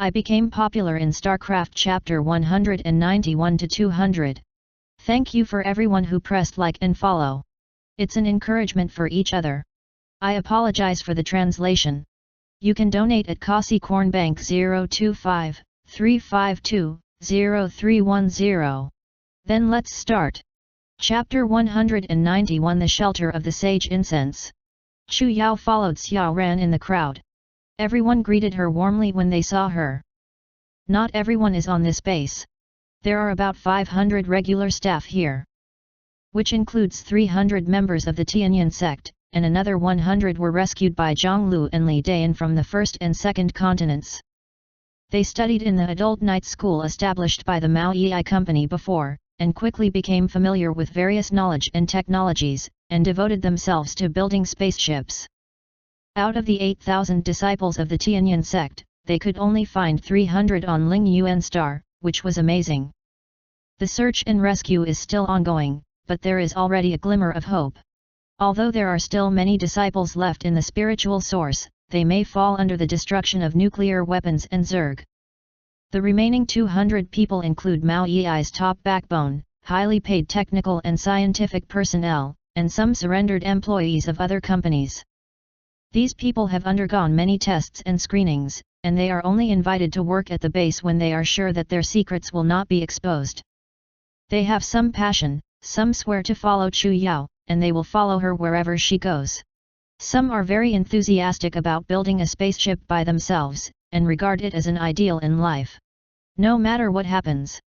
I became popular in StarCraft Chapter 191-200. Thank you for everyone who pressed like and follow. It's an encouragement for each other. I apologize for the translation. You can donate at Kasi Corn Bank 025-352-0310. Then let's start. Chapter 191 The Shelter of the Sage Incense. Chu Yao followed Xiao Ran in the crowd. Everyone greeted her warmly when they saw her. Not everyone is on this base. There are about 500 regular staff here, which includes 300 members of the Tianyin sect, and another 100 were rescued by Zhonglu and Li Dayan from the first and second continents. They studied in the adult night school established by the Mao Yi Company before, and quickly became familiar with various knowledge and technologies, and devoted themselves to building spaceships. Out of the 8,000 disciples of the Tianyin sect, they could only find 300 on Ling Yuan star, which was amazing. The search and rescue is still ongoing, but there is already a glimmer of hope. Although there are still many disciples left in the spiritual source, they may fall under the destruction of nuclear weapons and Zerg. The remaining 200 people include Mao Yi's top backbone, highly paid technical and scientific personnel, and some surrendered employees of other companies. These people have undergone many tests and screenings, and they are only invited to work at the base when they are sure that their secrets will not be exposed. They have some passion, some swear to follow Chu Yao, and they will follow her wherever she goes. Some are very enthusiastic about building a spaceship by themselves, and regard it as an ideal in life. No matter what happens.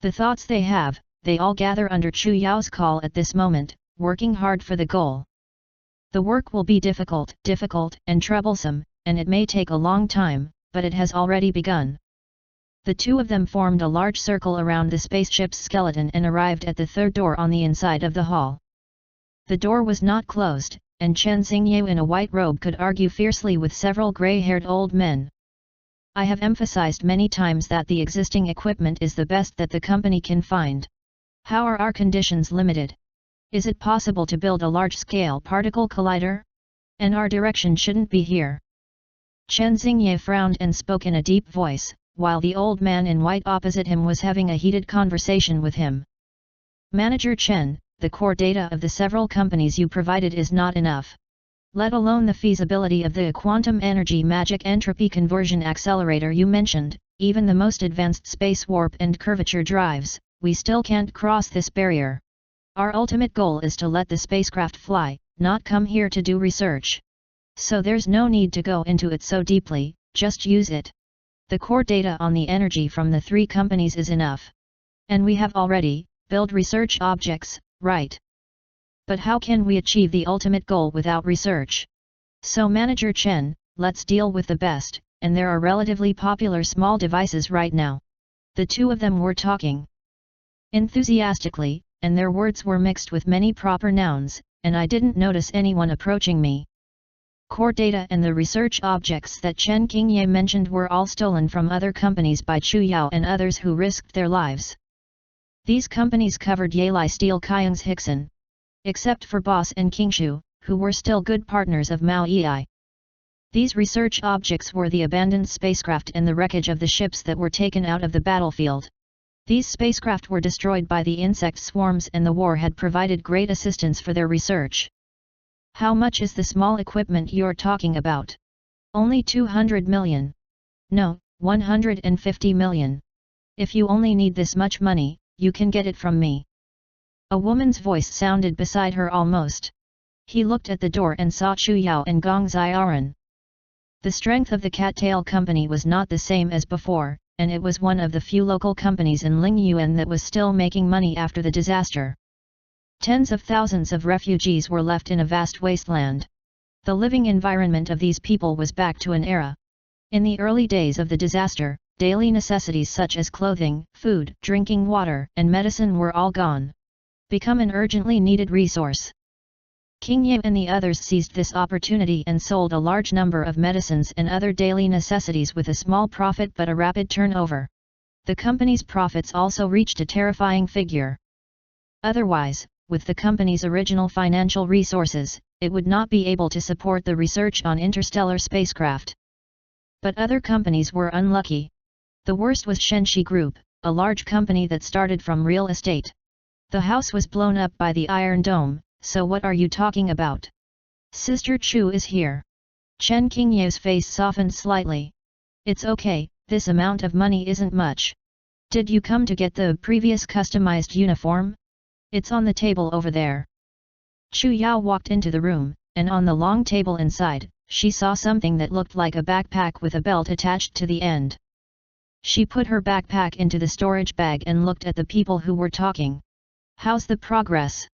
The thoughts they have, they all gather under Chu Yao's call at this moment, working hard for the goal. The work will be difficult and troublesome, and it may take a long time, but it has already begun. The two of them formed a large circle around the spaceship's skeleton and arrived at the third door on the inside of the hall. The door was not closed, and Chen Xingye in a white robe could argue fiercely with several gray-haired old men. I have emphasized many times that the existing equipment is the best that the company can find. How are our conditions limited? Is it possible to build a large-scale particle collider? And our direction shouldn't be here. Chen Xingye frowned and spoke in a deep voice, while the old man in white opposite him was having a heated conversation with him. Manager Chen, the core data of the several companies you provided is not enough. Let alone the feasibility of the quantum energy magic entropy conversion accelerator you mentioned, even the most advanced space warp and curvature drives, we still can't cross this barrier. Our ultimate goal is to let the spacecraft fly, not come here to do research. So there's no need to go into it so deeply, just use it. The core data on the energy from the three companies is enough. And we have already built research objects, right? But how can we achieve the ultimate goal without research? So Manager Chen, let's deal with the best, and there are relatively popular small devices right now. The two of them were talking enthusiastically, and their words were mixed with many proper nouns, and I didn't notice anyone approaching me. Core data and the research objects that Chen Xingye mentioned were all stolen from other companies by Chu Yao and others who risked their lives. These companies covered Yalai Steel Kyung's Hickson. Except for Boss and Kingshu, who were still good partners of Mao Yi. These research objects were the abandoned spacecraft and the wreckage of the ships that were taken out of the battlefield. These spacecraft were destroyed by the insect swarms and the war had provided great assistance for their research. How much is the small equipment you're talking about? Only 200 million. No, 150 million. If you only need this much money, you can get it from me. A woman's voice sounded beside her almost. He looked at the door and saw Chu Yao and Gong Xiaoran. The strength of the Cattail company was not the same as before, and it was one of the few local companies in Lingyuan that was still making money after the disaster. Tens of thousands of refugees were left in a vast wasteland. The living environment of these people was back to an era. In the early days of the disaster, daily necessities such as clothing, food, drinking water, and medicine were all gone. Become an urgently needed resource. Xingye and the others seized this opportunity and sold a large number of medicines and other daily necessities with a small profit but a rapid turnover. The company's profits also reached a terrifying figure. Otherwise, with the company's original financial resources, it would not be able to support the research on interstellar spacecraft. But other companies were unlucky. The worst was Shenxi Group, a large company that started from real estate. The house was blown up by the Iron Dome, so what are you talking about? Sister Chu is here. Chen Qingyao's face softened slightly. It's okay, this amount of money isn't much. Did you come to get the previous customized uniform? It's on the table over there. Chu Yao walked into the room, and on the long table inside, she saw something that looked like a backpack with a belt attached to the end. She put her backpack into the storage bag and looked at the people who were talking. How's the progress?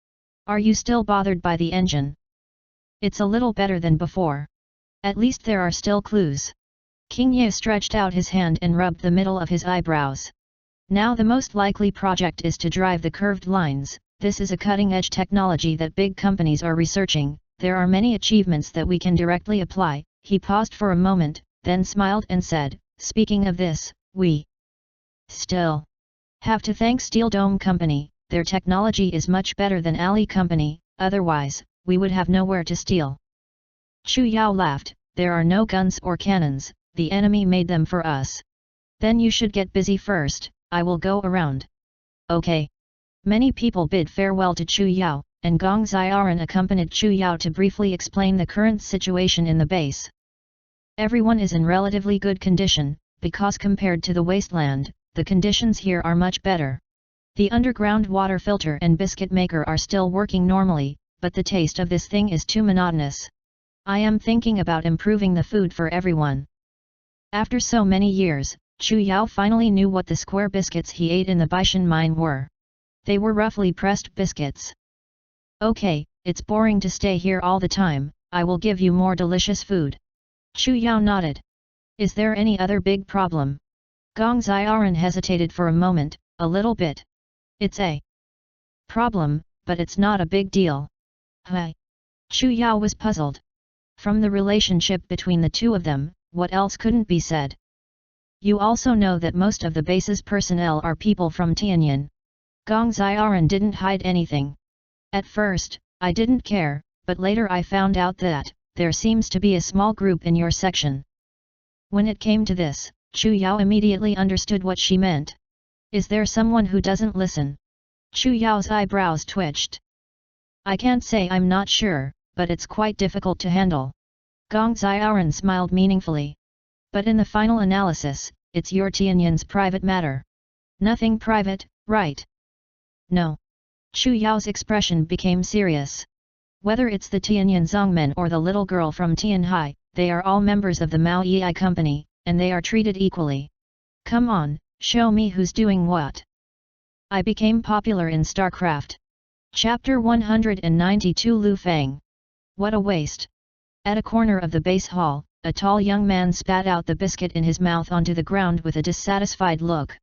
Are you still bothered by the engine? It's a little better than before. At least there are still clues. Qingye stretched out his hand and rubbed the middle of his eyebrows. Now the most likely project is to drive the curved lines. This is a cutting-edge technology that big companies are researching. There are many achievements that we can directly apply. He paused for a moment, then smiled and said, speaking of this, we still have to thank Steel Dome Company. Their technology is much better than Ali Company, otherwise, we would have nowhere to steal. Chu Yao laughed, there are no guns or cannons, the enemy made them for us. Then you should get busy first, I will go around. Okay. Many people bid farewell to Chu Yao, and Gong Xiaoran accompanied Chu Yao to briefly explain the current situation in the base. Everyone is in relatively good condition, because compared to the wasteland, the conditions here are much better. The underground water filter and biscuit maker are still working normally, but the taste of this thing is too monotonous. I am thinking about improving the food for everyone. After so many years, Chu Yao finally knew what the square biscuits he ate in the Baishan mine were. They were roughly pressed biscuits. Okay, it's boring to stay here all the time, I will give you more delicious food. Chu Yao nodded. Is there any other big problem? Gong Xiaoran hesitated for a moment, a little bit. It's a problem, but it's not a big deal. Hi. Chu Yao was puzzled. From the relationship between the two of them, what else couldn't be said? You also know that most of the base's personnel are people from Tianyin. Gong Xiaoran didn't hide anything. At first, I didn't care, but later I found out that there seems to be a small group in your section. When it came to this, Chu Yao immediately understood what she meant. Is there someone who doesn't listen? Chu Yao's eyebrows twitched. I can't say I'm not sure, but it's quite difficult to handle. Gong Xiaoran smiled meaningfully. But in the final analysis, it's your Tianyin's private matter. Nothing private, right? No. Chu Yao's expression became serious. Whether it's the Tianyin Zongmen or the little girl from Tianhai, they are all members of the Mao Yi Company, and they are treated equally. Come on, show me who's doing what. I became popular in StarCraft. Chapter 192 Lu Fang. What a waste. At a corner of the base hall, a tall young man spat out the biscuit in his mouth onto the ground with a dissatisfied look.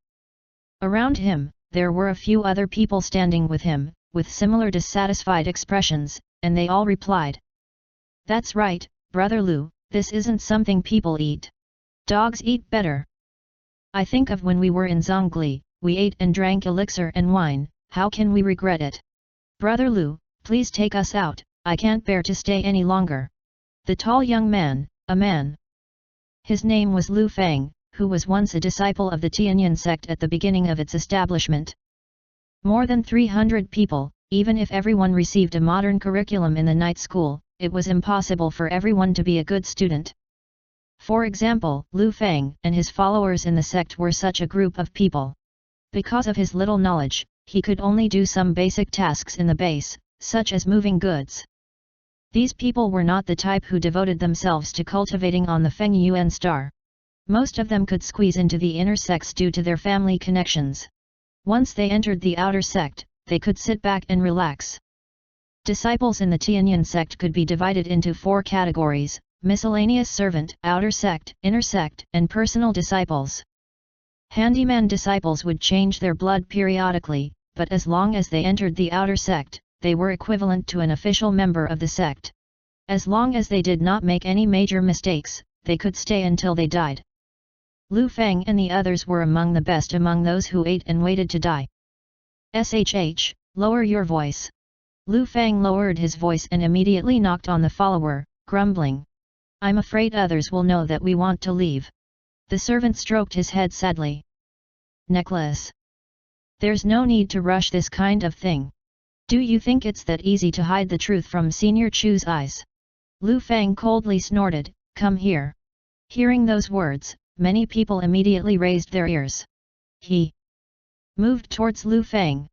Around him, there were a few other people standing with him, with similar dissatisfied expressions, and they all replied. That's right, Brother Lu, this isn't something people eat. Dogs eat better. I think of when we were in Zhongli, we ate and drank elixir and wine, how can we regret it? Brother Lu, please take us out, I can't bear to stay any longer. The tall young man, a man. His name was Lu Fang, who was once a disciple of the Tianyin sect at the beginning of its establishment. More than 300 people, even if everyone received a modern curriculum in the night school, it was impossible for everyone to be a good student. For example, Lu Fang and his followers in the sect were such a group of people. Because of his little knowledge, he could only do some basic tasks in the base, such as moving goods. These people were not the type who devoted themselves to cultivating on the Feng Yuan star. Most of them could squeeze into the inner sects due to their family connections. Once they entered the outer sect, they could sit back and relax. Disciples in the Tianyin sect could be divided into 4 categories: miscellaneous servant, outer sect, inner sect, and personal disciples. Handyman disciples would change their blood periodically, but as long as they entered the outer sect, they were equivalent to an official member of the sect. As long as they did not make any major mistakes, they could stay until they died. Lu Fang and the others were among the best among those who ate and waited to die. SHH, lower your voice. Lu Fang lowered his voice and immediately knocked on the follower, grumbling. I'm afraid others will know that we want to leave. The servant stroked his head sadly. Necklace. There's no need to rush this kind of thing. Do you think it's that easy to hide the truth from Senior Chu's eyes? Lu Fang coldly snorted, come here. Hearing those words, many people immediately raised their ears. He moved towards Lu Fang.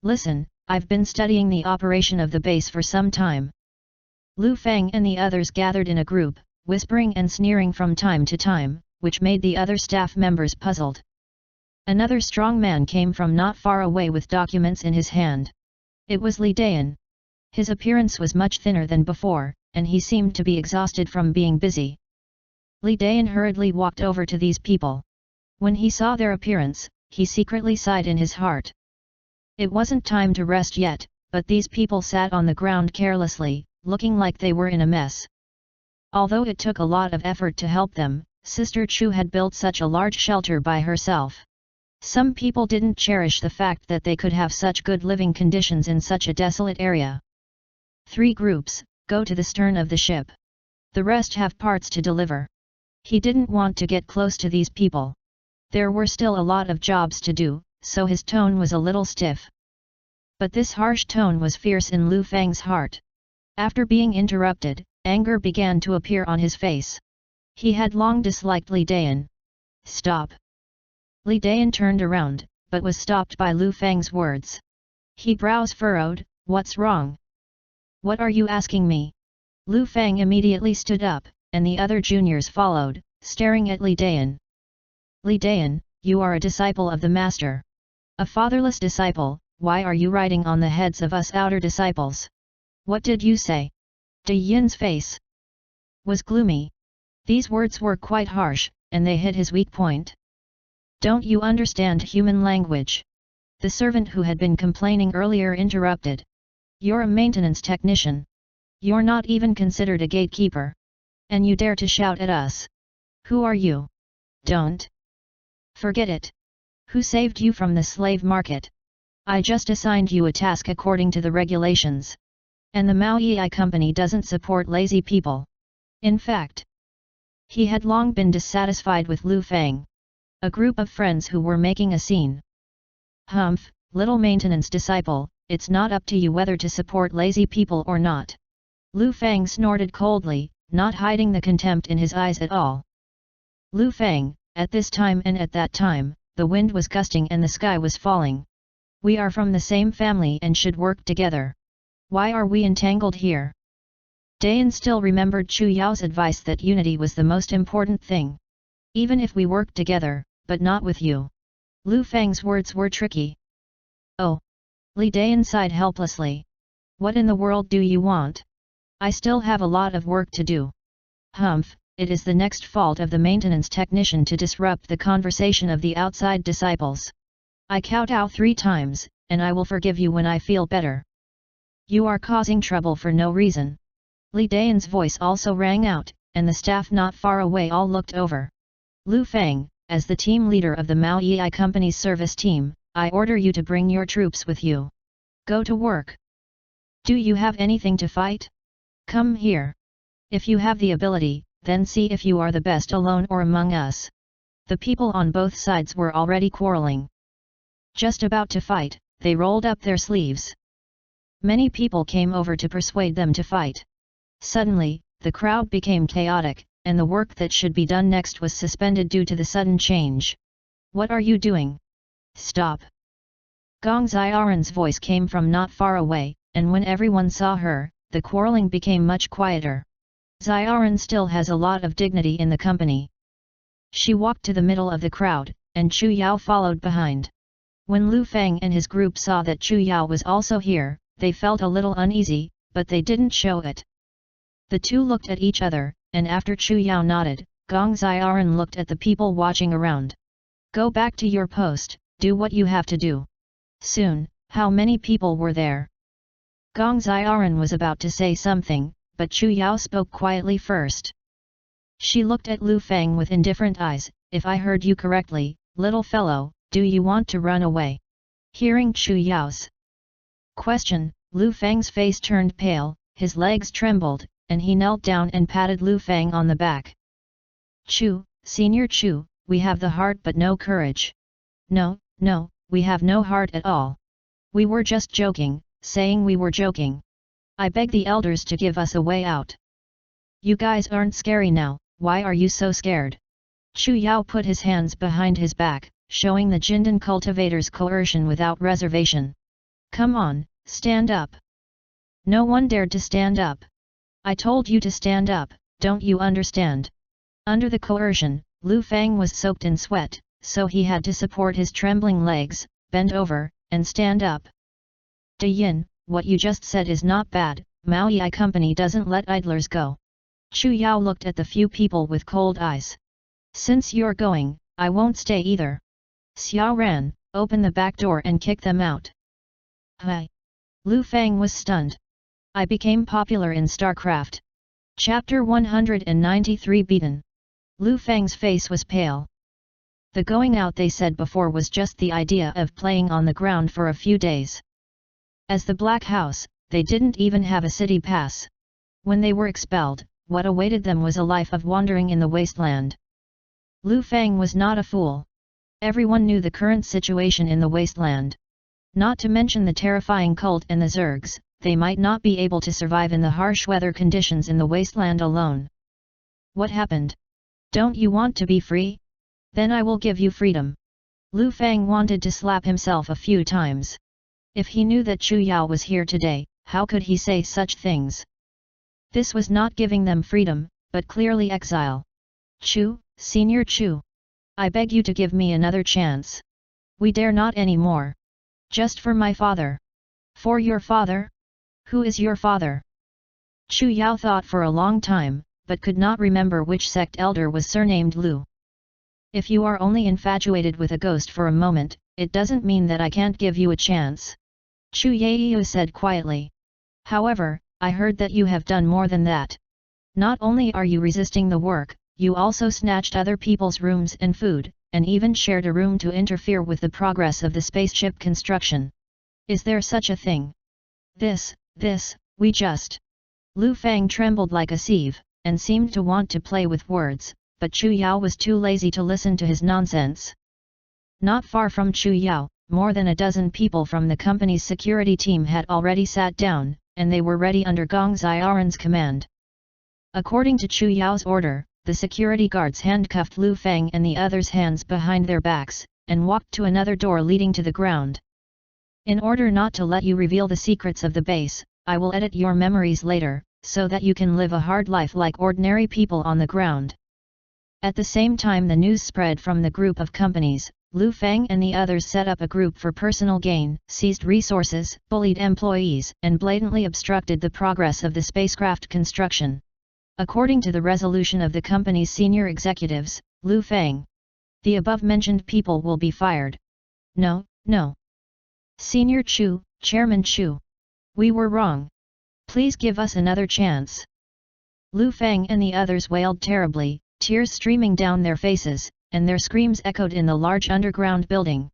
Listen, I've been studying the operation of the base for some time. Lu Fang and the others gathered in a group, whispering and sneering from time to time, which made the other staff members puzzled. Another strong man came from not far away with documents in his hand. It was Li Dayan. His appearance was much thinner than before, and he seemed to be exhausted from being busy. Li Dayan hurriedly walked over to these people. When he saw their appearance, he secretly sighed in his heart. It wasn't time to rest yet, but these people sat on the ground carelessly, looking like they were in a mess. Although it took a lot of effort to help them, Sister Chu had built such a large shelter by herself. Some people didn't cherish the fact that they could have such good living conditions in such a desolate area. 3 groups, go to the stern of the ship. The rest have parts to deliver. He didn't want to get close to these people. There were still a lot of jobs to do, so his tone was a little stiff. But this harsh tone was fierce in Lu Fang's heart. After being interrupted, anger began to appear on his face. He had long disliked Li Dayan. Stop! Li Dayan turned around, but was stopped by Lu Fang's words. He brows furrowed, what's wrong? What are you asking me? Lu Fang immediately stood up, and the other juniors followed, staring at Li Dayan. Li Dayan, you are a disciple of the master. A fatherless disciple, why are you riding on the heads of us outer disciples? What did you say? De Yin's face was gloomy. These words were quite harsh, and they hit his weak point. Don't you understand human language? The servant who had been complaining earlier interrupted. You're a maintenance technician. You're not even considered a gatekeeper. And you dare to shout at us. Who are you? Don't forget it. Who saved you from the slave market? I just assigned you a task according to the regulations. And the Mao Yi company doesn't support lazy people. In fact, he had long been dissatisfied with Lu Fang. A group of friends who were making a scene. Humph, little maintenance disciple, it's not up to you whether to support lazy people or not. Lu Fang snorted coldly, not hiding the contempt in his eyes at all. Lu Fang, at this time and at that time, the wind was gusting and the sky was falling. We are from the same family and should work together. Why are we entangled here? Dayan still remembered Chu Yao's advice that unity was the most important thing. Even if we work together, but not with you. Lu Fang's words were tricky. Oh! Li Dayan sighed helplessly. What in the world do you want? I still have a lot of work to do. Humph, it is the next fault of the maintenance technician to disrupt the conversation of the outside disciples. I kowtow 3 times, and I will forgive you when I feel better. You are causing trouble for no reason. Li Dayan's voice also rang out, and the staff not far away all looked over. Lu Fang, as the team leader of the Mao Yi Company's service team, I order you to bring your troops with you. Go to work. Do you have anything to fight? Come here. If you have the ability, then see if you are the best alone or among us. The people on both sides were already quarreling. Just about to fight, they rolled up their sleeves. Many people came over to persuade them to fight. Suddenly, the crowd became chaotic, and the work that should be done next was suspended due to the sudden change. What are you doing? Stop! Gong Xiaoran's voice came from not far away, and when everyone saw her, the quarreling became much quieter. Xiaoran still has a lot of dignity in the company. She walked to the middle of the crowd, and Chu Yao followed behind. When Lu Fang and his group saw that Chu Yao was also here, they felt a little uneasy, but they didn't show it. The two looked at each other, and after Chu Yao nodded, Gong Xiaoran looked at the people watching around. Go back to your post, do what you have to do. Soon, how many people were there? Gong Xiaoran was about to say something, but Chu Yao spoke quietly first. She looked at Lu Fang with indifferent eyes. If I heard you correctly, little fellow, do you want to run away? Hearing Chu Yao's question, Lu Fang's face turned pale, his legs trembled, and he knelt down and patted Lu Fang on the back. Chu, Senior Chu, we have the heart but no courage. No, no, we have no heart at all. We were just joking, saying we were joking. I beg the elders to give us a way out. You guys aren't scary now, why are you so scared? Chu Yao put his hands behind his back, showing the Jindan cultivators coercion without reservation. Come on, stand up. No one dared to stand up. I told you to stand up, don't you understand? Under the coercion, Lu Fang was soaked in sweat, so he had to support his trembling legs, bend over, and stand up. De Yin, what you just said is not bad, Maoyi company doesn't let idlers go. Chu Yao looked at the few people with cold eyes. Since you're going, I won't stay either. Xiao Ran, open the back door and kick them out. Hi. Lu Fang was stunned. I became popular in StarCraft. Chapter 193 Beaten. Lu Fang's face was pale. The going out they said before was just the idea of playing on the ground for a few days. As the Black House, they didn't even have a city pass. When they were expelled, what awaited them was a life of wandering in the wasteland. Lu Fang was not a fool. Everyone knew the current situation in the wasteland. Not to mention the terrifying cult and the Zergs, they might not be able to survive in the harsh weather conditions in the wasteland alone. What happened? Don't you want to be free? Then I will give you freedom. Lu Fang wanted to slap himself a few times. If he knew that Chu Yao was here today, how could he say such things? This was not giving them freedom, but clearly exile. Chu, Senior Chu. I beg you to give me another chance. We dare not anymore. Just for my father. For your father? Who is your father? Chu Yao thought for a long time, but could not remember which sect elder was surnamed Lu. If you are only infatuated with a ghost for a moment, it doesn't mean that I can't give you a chance. Chu Yao said quietly. However, I heard that you have done more than that. Not only are you resisting the work, you also snatched other people's rooms and food, and even shared a room to interfere with the progress of the spaceship construction. Is there such a thing? We just... Lu Fang trembled like a sieve, and seemed to want to play with words, but Chu Yao was too lazy to listen to his nonsense. Not far from Chu Yao, more than a dozen people from the company's security team had already sat down, and they were ready under Gong Xiaoran's command. According to Chu Yao's order, the security guards handcuffed Lu Fang and the others' hands behind their backs, and walked to another door leading to the ground. In order not to let you reveal the secrets of the base, I will edit your memories later, so that you can live a hard life like ordinary people on the ground. At the same time the news spread from the group of companies, Lu Fang and the others set up a group for personal gain, seized resources, bullied employees, and blatantly obstructed the progress of the spacecraft construction. According to the resolution of the company's senior executives, Lu Fang, the above-mentioned people will be fired. No. Senior Chu, Chairman Chu. We were wrong. Please give us another chance. Lu Fang and the others wailed terribly, tears streaming down their faces, and their screams echoed in the large underground building.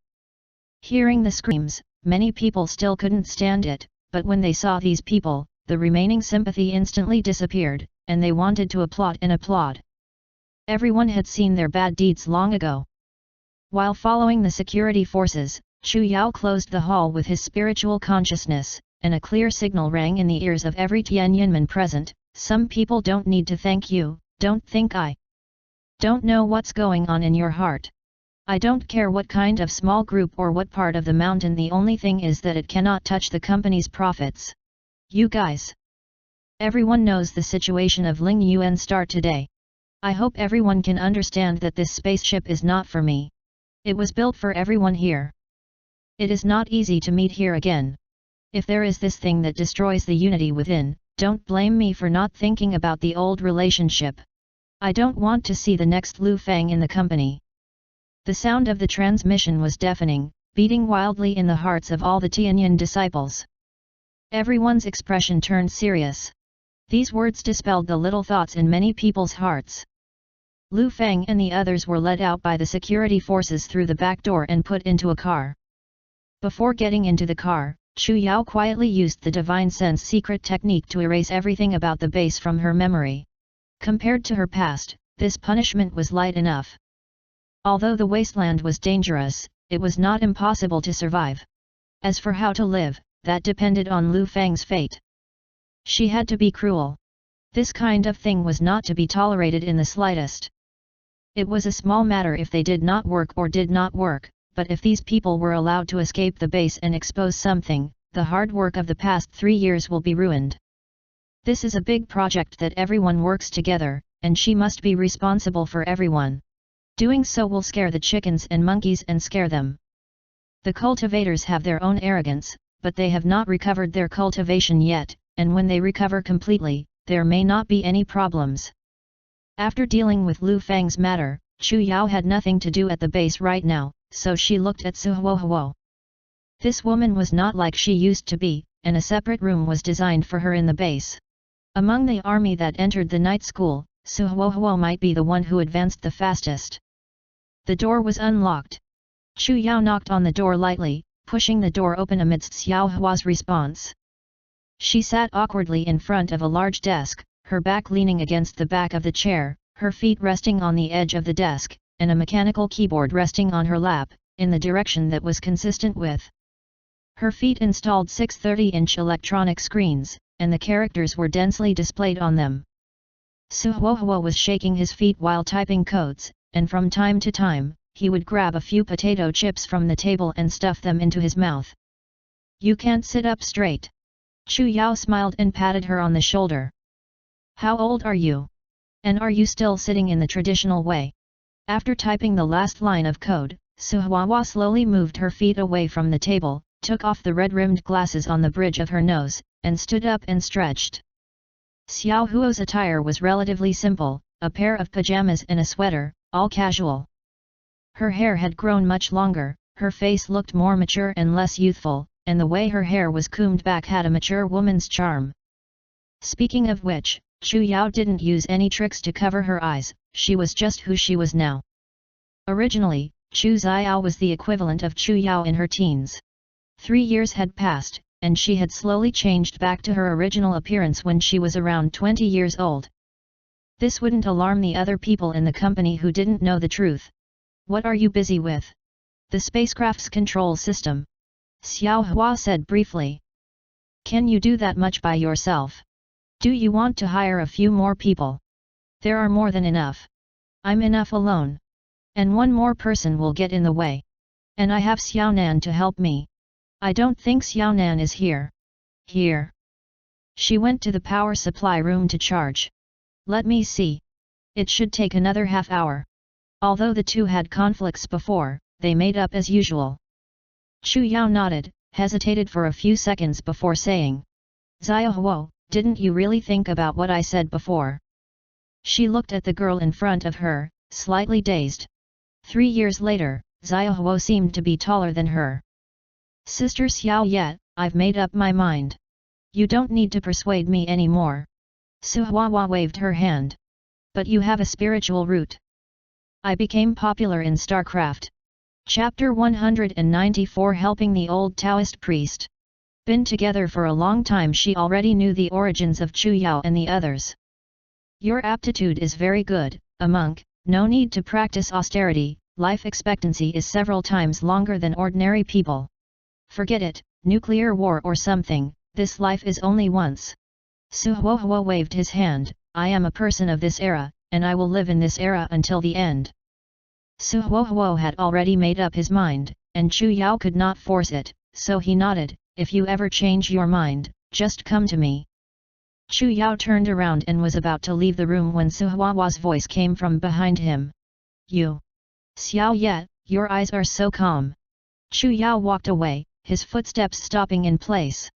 Hearing the screams, many people still couldn't stand it, but when they saw these people, the remaining sympathy instantly disappeared, and they wanted to applaud. Everyone had seen their bad deeds long ago. While following the security forces, Chu Yao closed the hall with his spiritual consciousness, and a clear signal rang in the ears of every Tianyinman present. Some people don't need to thank you, don't think I don't know what's going on in your heart. I don't care what kind of small group or what part of the mountain, the only thing is that it cannot touch the company's profits. You guys. Everyone knows the situation of Ling Yuan Star today. I hope everyone can understand that this spaceship is not for me. It was built for everyone here. It is not easy to meet here again. If there is this thing that destroys the unity within, don't blame me for not thinking about the old relationship. I don't want to see the next Lu Fang in the company. The sound of the transmission was deafening, beating wildly in the hearts of all the Tianyin disciples. Everyone's expression turned serious. These words dispelled the little thoughts in many people's hearts. Lu Fang and the others were led out by the security forces through the back door and put into a car. Before getting into the car, Chu Yao quietly used the divine sense secret technique to erase everything about the base from her memory. Compared to her past, this punishment was light enough. Although the wasteland was dangerous, it was not impossible to survive. As for how to live, that depended on Lu Fang's fate. She had to be cruel. This kind of thing was not to be tolerated in the slightest. It was a small matter if they did not work or did not work, but if these people were allowed to escape the base and expose something, the hard work of the past 3 years will be ruined. This is a big project that everyone works together, and she must be responsible for everyone. Doing so will scare the chickens and monkeys and scare them. The cultivators have their own arrogance, but they have not recovered their cultivation yet, and when they recover completely, there may not be any problems. After dealing with Lu Fang's matter, Chu Yao had nothing to do at the base right now, so she looked at Su Huo. This woman was not like she used to be, and a separate room was designed for her in the base. Among the army that entered the night school, Su Huo might be the one who advanced the fastest. The door was unlocked. Chu Yao knocked on the door lightly, pushing the door open amidst Xiao Hua's response. She sat awkwardly in front of a large desk, her back leaning against the back of the chair, her feet resting on the edge of the desk, and a mechanical keyboard resting on her lap, in the direction that was consistent with. Her feet installed 6 30-inch electronic screens, and the characters were densely displayed on them. Su Huo was shaking his feet while typing codes, and from time to time, he would grab a few potato chips from the table and stuff them into his mouth. "You can't sit up straight." Chu Yao smiled and patted her on the shoulder. "How old are you? And are you still sitting in the traditional way?" After typing the last line of code, Su Huo slowly moved her feet away from the table, took off the red-rimmed glasses on the bridge of her nose, and stood up and stretched. Xiao Huo's attire was relatively simple, a pair of pajamas and a sweater, all casual. Her hair had grown much longer, her face looked more mature and less youthful, and the way her hair was combed back had a mature woman's charm. Speaking of which, Chu Yao didn't use any tricks to cover her eyes, she was just who she was now. Originally, Chu Xiao was the equivalent of Chu Yao in her teens. 3 years had passed, and she had slowly changed back to her original appearance when she was around 20 years old. This wouldn't alarm the other people in the company who didn't know the truth. "What are you busy with?" "The spacecraft's control system," Xiao Hua said briefly. "Can you do that much by yourself? Do you want to hire a few more people?" "There are more than enough. I'm enough alone. And one more person will get in the way. And I have Xiaonan to help me." "I don't think Xiaonan is here." "Here." She went to the power supply room to charge. "Let me see. It should take another half hour." Although the two had conflicts before, they made up as usual. Chu Yao nodded, hesitated for a few seconds before saying, "Xia Huo, didn't you really think about what I said before?" She looked at the girl in front of her, slightly dazed. 3 years later, Xia Huo seemed to be taller than her. "Sister Xiao Ye, I've made up my mind. You don't need to persuade me anymore." Su Hua waved her hand. "But you have a spiritual root." "I became popular in StarCraft. Chapter 194 Helping the old Taoist priest. Been together for a long time, she already knew the origins of Chu Yao and the others. "Your aptitude is very good, a monk, no need to practice austerity, life expectancy is several times longer than ordinary people. Forget it, nuclear war or something, this life is only once." Su Huo waved his hand. "I am a person of this era, and I will live in this era until the end." Su Huo had already made up his mind, and Chu Yao could not force it, so he nodded. "If you ever change your mind, just come to me." Chu Yao turned around and was about to leave the room when Su Huo's voice came from behind him. "You. Xiao Ye, your eyes are so calm." Chu Yao walked away, his footsteps stopping in place.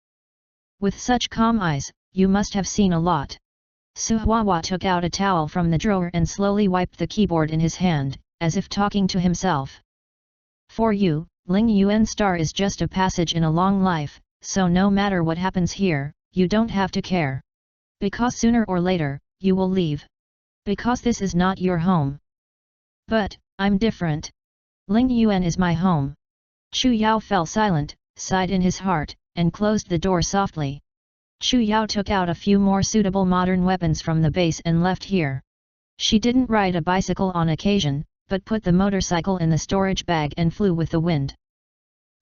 "With such calm eyes, you must have seen a lot." Su Hua took out a towel from the drawer and slowly wiped the keyboard in his hand, as if talking to himself. "For you, Ling Yuan Star is just a passage in a long life, so no matter what happens here, you don't have to care. Because sooner or later, you will leave. Because this is not your home." "But, I'm different. Ling Yuan is my home." Chu Yao fell silent, sighed in his heart, and closed the door softly. Chu Yao took out a few more suitable modern weapons from the base and left here. She didn't ride a bicycle on occasion, but put the motorcycle in the storage bag and flew with the wind.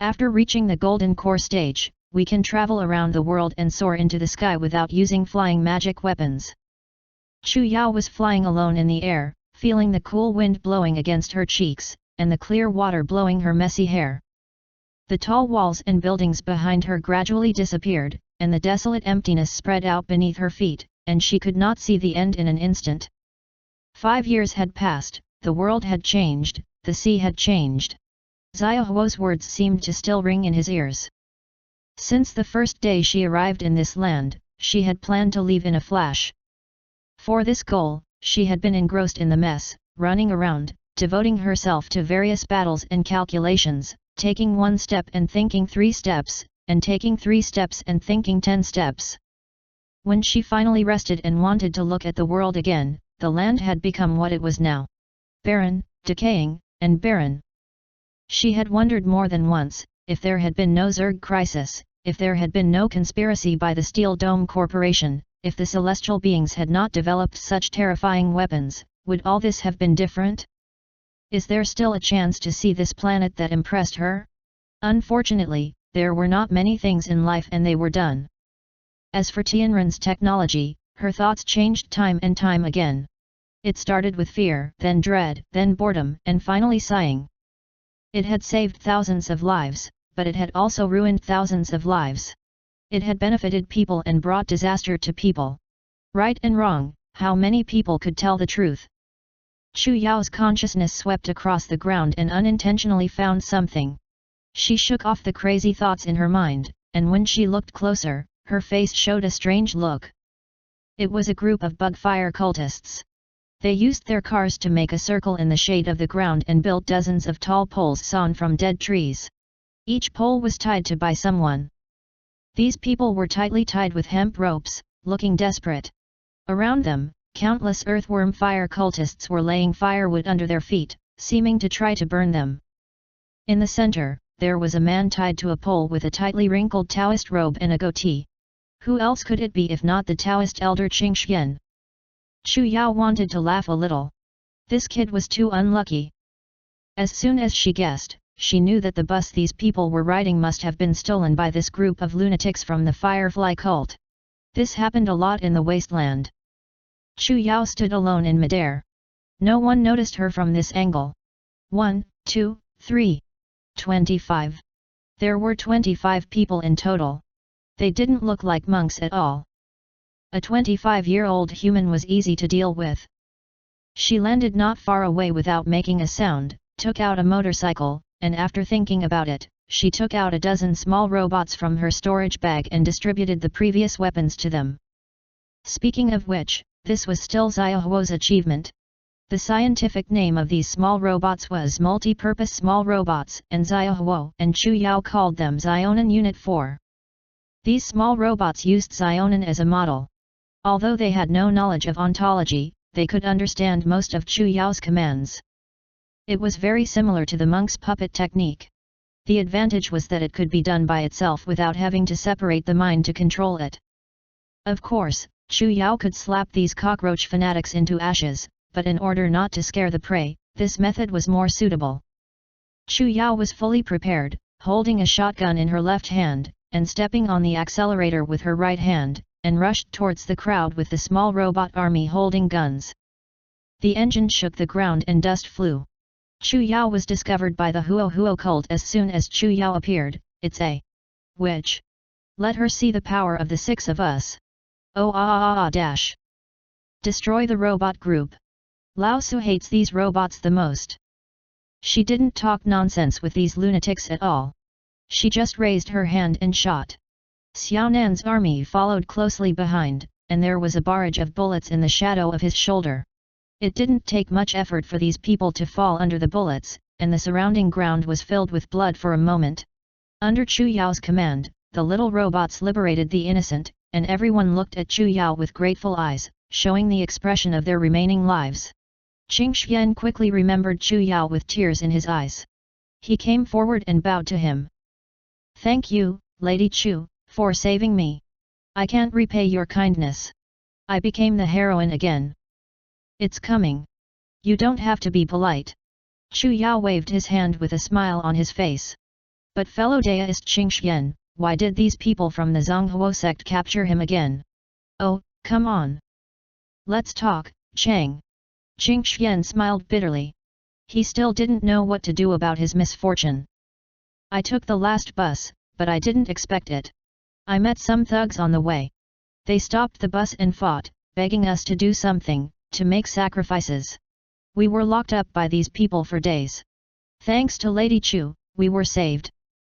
After reaching the golden core stage, we can travel around the world and soar into the sky without using flying magic weapons. Chu Yao was flying alone in the air, feeling the cool wind blowing against her cheeks, and the clear water blowing her messy hair. The tall walls and buildings behind her gradually disappeared, and the desolate emptiness spread out beneath her feet, and she could not see the end in an instant. 5 years had passed, the world had changed, the sea had changed. Xiaohuo's words seemed to still ring in his ears. Since the first day she arrived in this land, she had planned to leave in a flash. For this goal, she had been engrossed in the mess, running around, devoting herself to various battles and calculations, taking 1 step and thinking 3 steps, and taking 3 steps and thinking 10 steps. When she finally rested and wanted to look at the world again, the land had become what it was now. Barren, decaying, and barren. She had wondered more than once, if there had been no Zerg crisis, if there had been no conspiracy by the Steel Dome Corporation, if the celestial beings had not developed such terrifying weapons, would all this have been different? Is there still a chance to see this planet that impressed her? Unfortunately, there were not many things in life and they were done. As for Tianren's technology, her thoughts changed time and time again. It started with fear, then dread, then boredom, and finally sighing. It had saved thousands of lives, but it had also ruined thousands of lives. It had benefited people and brought disaster to people. Right and wrong, how many people could tell the truth? Chu Yao's consciousness swept across the ground and unintentionally found something. She shook off the crazy thoughts in her mind, and when she looked closer, her face showed a strange look. It was a group of bugfire cultists. They used their cars to make a circle in the shade of the ground and built dozens of tall poles sawn from dead trees. Each pole was tied to by someone. These people were tightly tied with hemp ropes, looking desperate. Around them, countless earthworm fire cultists were laying firewood under their feet, seeming to try to burn them. In the center, there was a man tied to a pole with a tightly wrinkled Taoist robe and a goatee. Who else could it be if not the Taoist elder Qingxian? Chu Yao wanted to laugh a little. This kid was too unlucky. As soon as she guessed, she knew that the bus these people were riding must have been stolen by this group of lunatics from the Firefly cult. This happened a lot in the wasteland. Chu Yao stood alone in midair. No one noticed her from this angle. 1, 2, 3. 25. There were 25 people in total. They didn't look like monks at all. A 25-year-old human was easy to deal with. She landed not far away without making a sound, took out a motorcycle, and after thinking about it, she took out a dozen small robots from her storage bag and distributed the previous weapons to them. Speaking of which, this was still Xiaohuo's achievement. The scientific name of these small robots was Multi-Purpose Small Robots, and Xiaohuo and Chu Yao called them Xionin Unit 4. These small robots used Xionin as a model. Although they had no knowledge of ontology, they could understand most of Chu Yao's commands. It was very similar to the monk's puppet technique. The advantage was that it could be done by itself without having to separate the mind to control it. Of course, Chu Yao could slap these cockroach fanatics into ashes, but in order not to scare the prey, this method was more suitable. Chu Yao was fully prepared, holding a shotgun in her left hand, and stepping on the accelerator with her right hand, and rushed towards the crowd with the small robot army holding guns. The engine shook the ground and dust flew. Chu Yao was discovered by the Huo cult as soon as Chu Yao appeared. It's a witch. Let her see the power of the 6 of us. Oh dash. Destroy the robot group. Lao Su hates these robots the most. She didn't talk nonsense with these lunatics at all. She just raised her hand and shot. Xiaonan's army followed closely behind, and there was a barrage of bullets in the shadow of his shoulder. It didn't take much effort for these people to fall under the bullets, and the surrounding ground was filled with blood for a moment. Under Chu Yao's command, the little robots liberated the innocent, and everyone looked at Chu Yao with grateful eyes, showing the expression of their remaining lives. Qingxian quickly remembered Chu Yao with tears in his eyes. He came forward and bowed to him. Thank you, Lady Chu, for saving me. I can't repay your kindness. I became the heroine again. It's coming. You don't have to be polite. Chu Yao waved his hand with a smile on his face. But fellow Daoist Qingxian, why did these people from the Zhonghuo sect capture him again? Oh, come on. Let's talk, Chang. Qingxian smiled bitterly. He still didn't know what to do about his misfortune. I took the last bus, but I didn't expect it. I met some thugs on the way. They stopped the bus and fought, begging us to do something, to make sacrifices. We were locked up by these people for days. Thanks to Lady Chu, we were saved.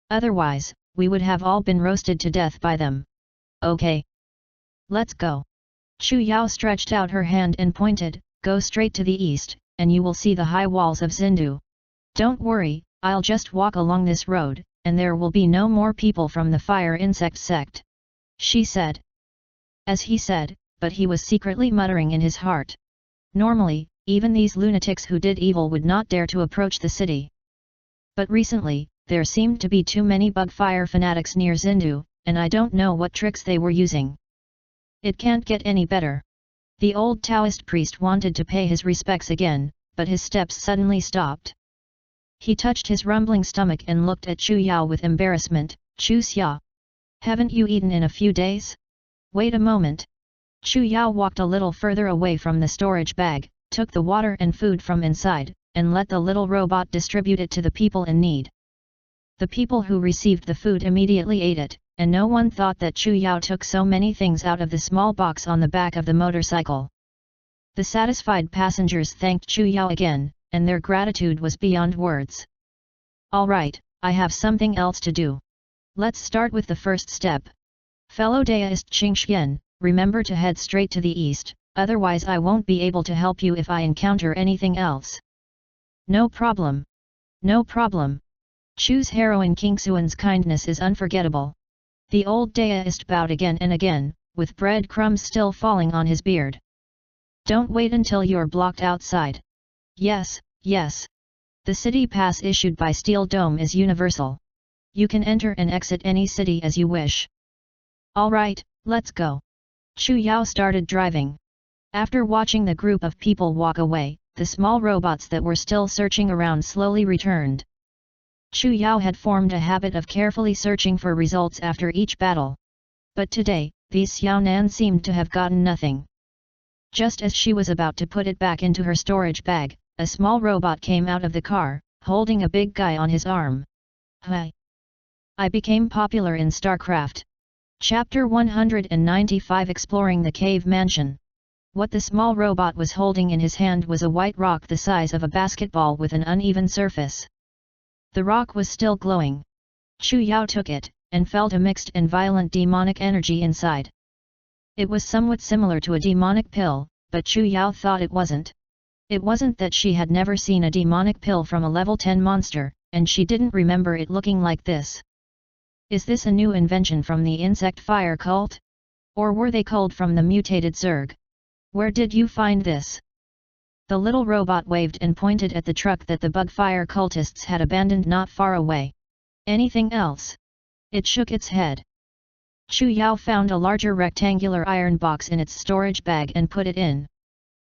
Otherwise, we would have all been roasted to death by them. Okay. Let's go. Chu Yao stretched out her hand and pointed, go straight to the east, and you will see the high walls of Xindu. Don't worry, I'll just walk along this road, and there will be no more people from the fire insect sect. She said. As he said, but he was secretly muttering in his heart. Normally, even these lunatics who did evil would not dare to approach the city. But recently, there seemed to be too many bug fire fanatics near Xindu, and I don't know what tricks they were using. It can't get any better. The old Taoist priest wanted to pay his respects again, but his steps suddenly stopped. He touched his rumbling stomach and looked at Chu Yao with embarrassment. Chu Xia. Haven't you eaten in a few days? Wait a moment. Chu Yao walked a little further away from the storage bag, took the water and food from inside, and let the little robot distribute it to the people in need. The people who received the food immediately ate it, and no one thought that Chu Yao took so many things out of the small box on the back of the motorcycle. The satisfied passengers thanked Chu Yao again, and their gratitude was beyond words. Alright, I have something else to do. Let's start with the first step. Fellow Daoist Qingxian, remember to head straight to the east, otherwise I won't be able to help you if I encounter anything else. No problem. No problem. Chu's heroine Qingxuan's kindness is unforgettable. The old Daoist bowed again and again, with breadcrumbs still falling on his beard. Don't wait until you're blocked outside. Yes, yes. The city pass issued by Steel Dome is universal. You can enter and exit any city as you wish. Alright, let's go. Chu Yao started driving. After watching the group of people walk away, the small robots that were still searching around slowly returned. Chu Yao had formed a habit of carefully searching for results after each battle. But today, these Xiaonan seemed to have gotten nothing. Just as she was about to put it back into her storage bag, a small robot came out of the car, holding a big guy on his arm. Hi! I became popular in StarCraft. Chapter 195 Exploring the Cave Mansion. What the small robot was holding in his hand was a white rock the size of a basketball with an uneven surface. The rock was still glowing. Chu Yao took it, and felt a mixed and violent demonic energy inside. It was somewhat similar to a demonic pill, but Chu Yao thought it wasn't. It wasn't that she had never seen a demonic pill from a level 10 monster, and she didn't remember it looking like this. Is this a new invention from the insect fire cult? Or were they culled from the mutated Zerg? Where did you find this? The little robot waved and pointed at the truck that the bug fire cultists had abandoned not far away. Anything else? It shook its head. Chu Yao found a larger rectangular iron box in its storage bag and put it in.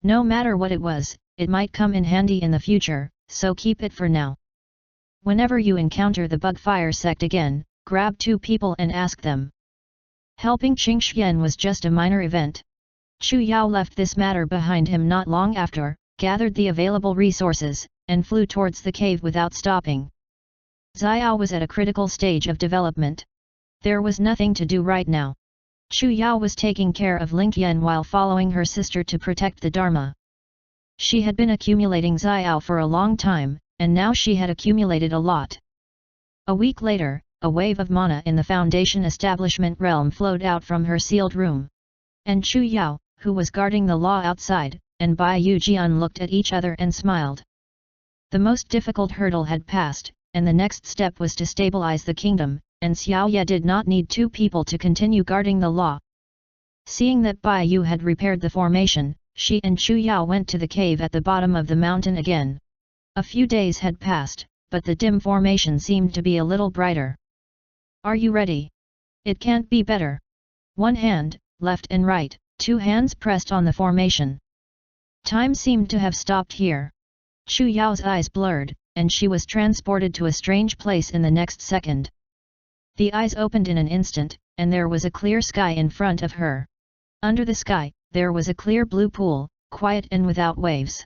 No matter what it was, it might come in handy in the future, so keep it for now. Whenever you encounter the bug fire sect again, grab 2 people and ask them. Helping Qingxian was just a minor event. Chu Yao left this matter behind him not long after, gathered the available resources, and flew towards the cave without stopping. Xiao was at a critical stage of development. There was nothing to do right now. Chu Yao was taking care of Lingyan while following her sister to protect the Dharma. She had been accumulating Xiao for a long time, and now she had accumulated a lot. A week later, a wave of mana in the Foundation establishment realm flowed out from her sealed room. And Chu Yao, who was guarding the law outside, and Bai Yujian looked at each other and smiled. The most difficult hurdle had passed, and the next step was to stabilize the kingdom, and Xiao Ye did not need 2 people to continue guarding the law. Seeing that Bai Yu had repaired the formation, she and Chu Yao went to the cave at the bottom of the mountain again. A few days had passed, but the dim formation seemed to be a little brighter. Are you ready? It can't be better. One hand, left and right, two hands pressed on the formation. Time seemed to have stopped here. Chu Yao's eyes blurred, and she was transported to a strange place in the next second. The eyes opened in an instant, and there was a clear sky in front of her. Under the sky, there was a clear blue pool, quiet and without waves.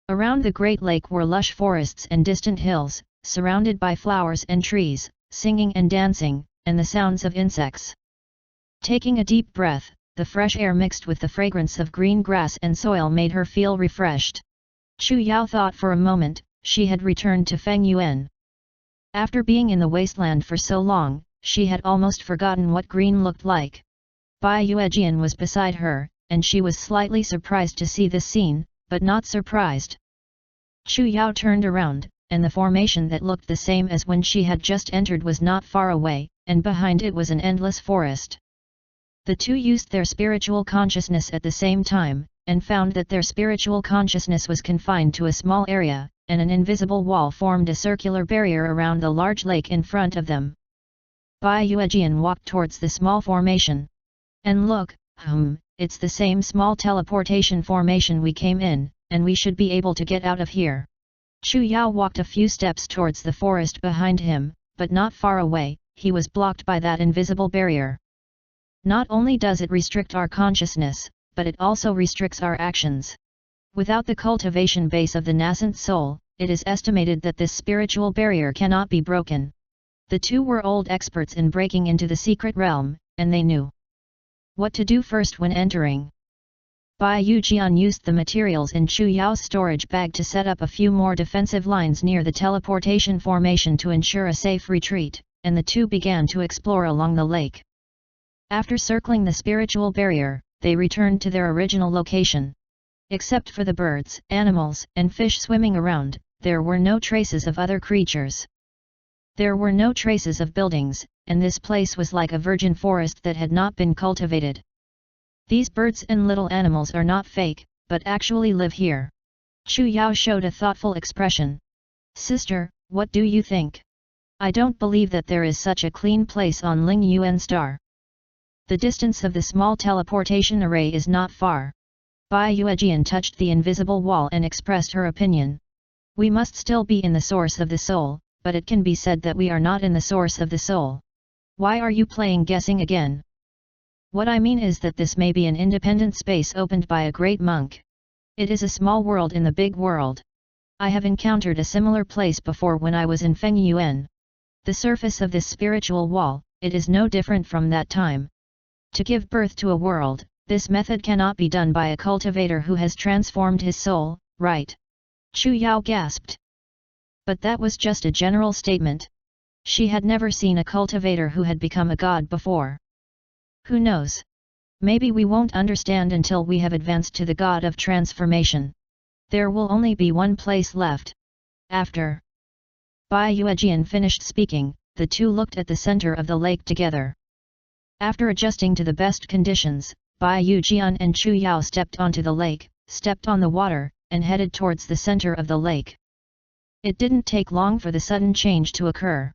Around the great lake were lush forests and distant hills, surrounded by flowers and trees, singing and dancing, and the sounds of insects. Taking a deep breath, the fresh air mixed with the fragrance of green grass and soil made her feel refreshed. Chu Yao thought for a moment, she had returned to Feng Yuan. After being in the wasteland for so long, she had almost forgotten what green looked like. Bai Yuejian was beside her, and she was slightly surprised to see this scene, but not surprised. Chu Yao turned around, and the formation that looked the same as when she had just entered was not far away, and behind it was an endless forest. The two used their spiritual consciousness at the same time, and found that their spiritual consciousness was confined to a small area, and an invisible wall formed a circular barrier around the large lake in front of them. Bai Yuejian walked towards the small formation. And look, it's the same small teleportation formation we came in, and we should be able to get out of here. Chu Yao walked a few steps towards the forest behind him, but not far away, he was blocked by that invisible barrier. Not only does it restrict our consciousness, but it also restricts our actions. Without the cultivation base of the nascent soul, it is estimated that this spiritual barrier cannot be broken. The two were old experts in breaking into the secret realm, and they knew what to do first when entering. Bai Yujian used the materials in Chu Yao's storage bag to set up a few more defensive lines near the teleportation formation to ensure a safe retreat, and the two began to explore along the lake. After circling the spiritual barrier, they returned to their original location. Except for the birds, animals, and fish swimming around, there were no traces of other creatures. There were no traces of buildings, and this place was like a virgin forest that had not been cultivated. These birds and little animals are not fake, but actually live here. Chu Yao showed a thoughtful expression. Sister, what do you think? I don't believe that there is such a clean place on Ling Yuan star. The distance of the small teleportation array is not far. Bai Yuejian touched the invisible wall and expressed her opinion. We must still be in the source of the soul, but it can be said that we are not in the source of the soul. Why are you playing guessing again? What I mean is that this may be an independent space opened by a great monk. It is a small world in the big world. I have encountered a similar place before when I was in Feng Yuan. The surface of this spiritual wall, it is no different from that time. To give birth to a world, this method cannot be done by a cultivator who has transformed his soul, right? Chu Yao gasped. But that was just a general statement. She had never seen a cultivator who had become a god before. Who knows? Maybe we won't understand until we have advanced to the god of transformation. There will only be one place left. After Bai Yuejian finished speaking, the two looked at the center of the lake together. After adjusting to the best conditions, Bai Yujian and Chu Yao stepped onto the lake, stepped on the water, and headed towards the center of the lake. It didn't take long for the sudden change to occur.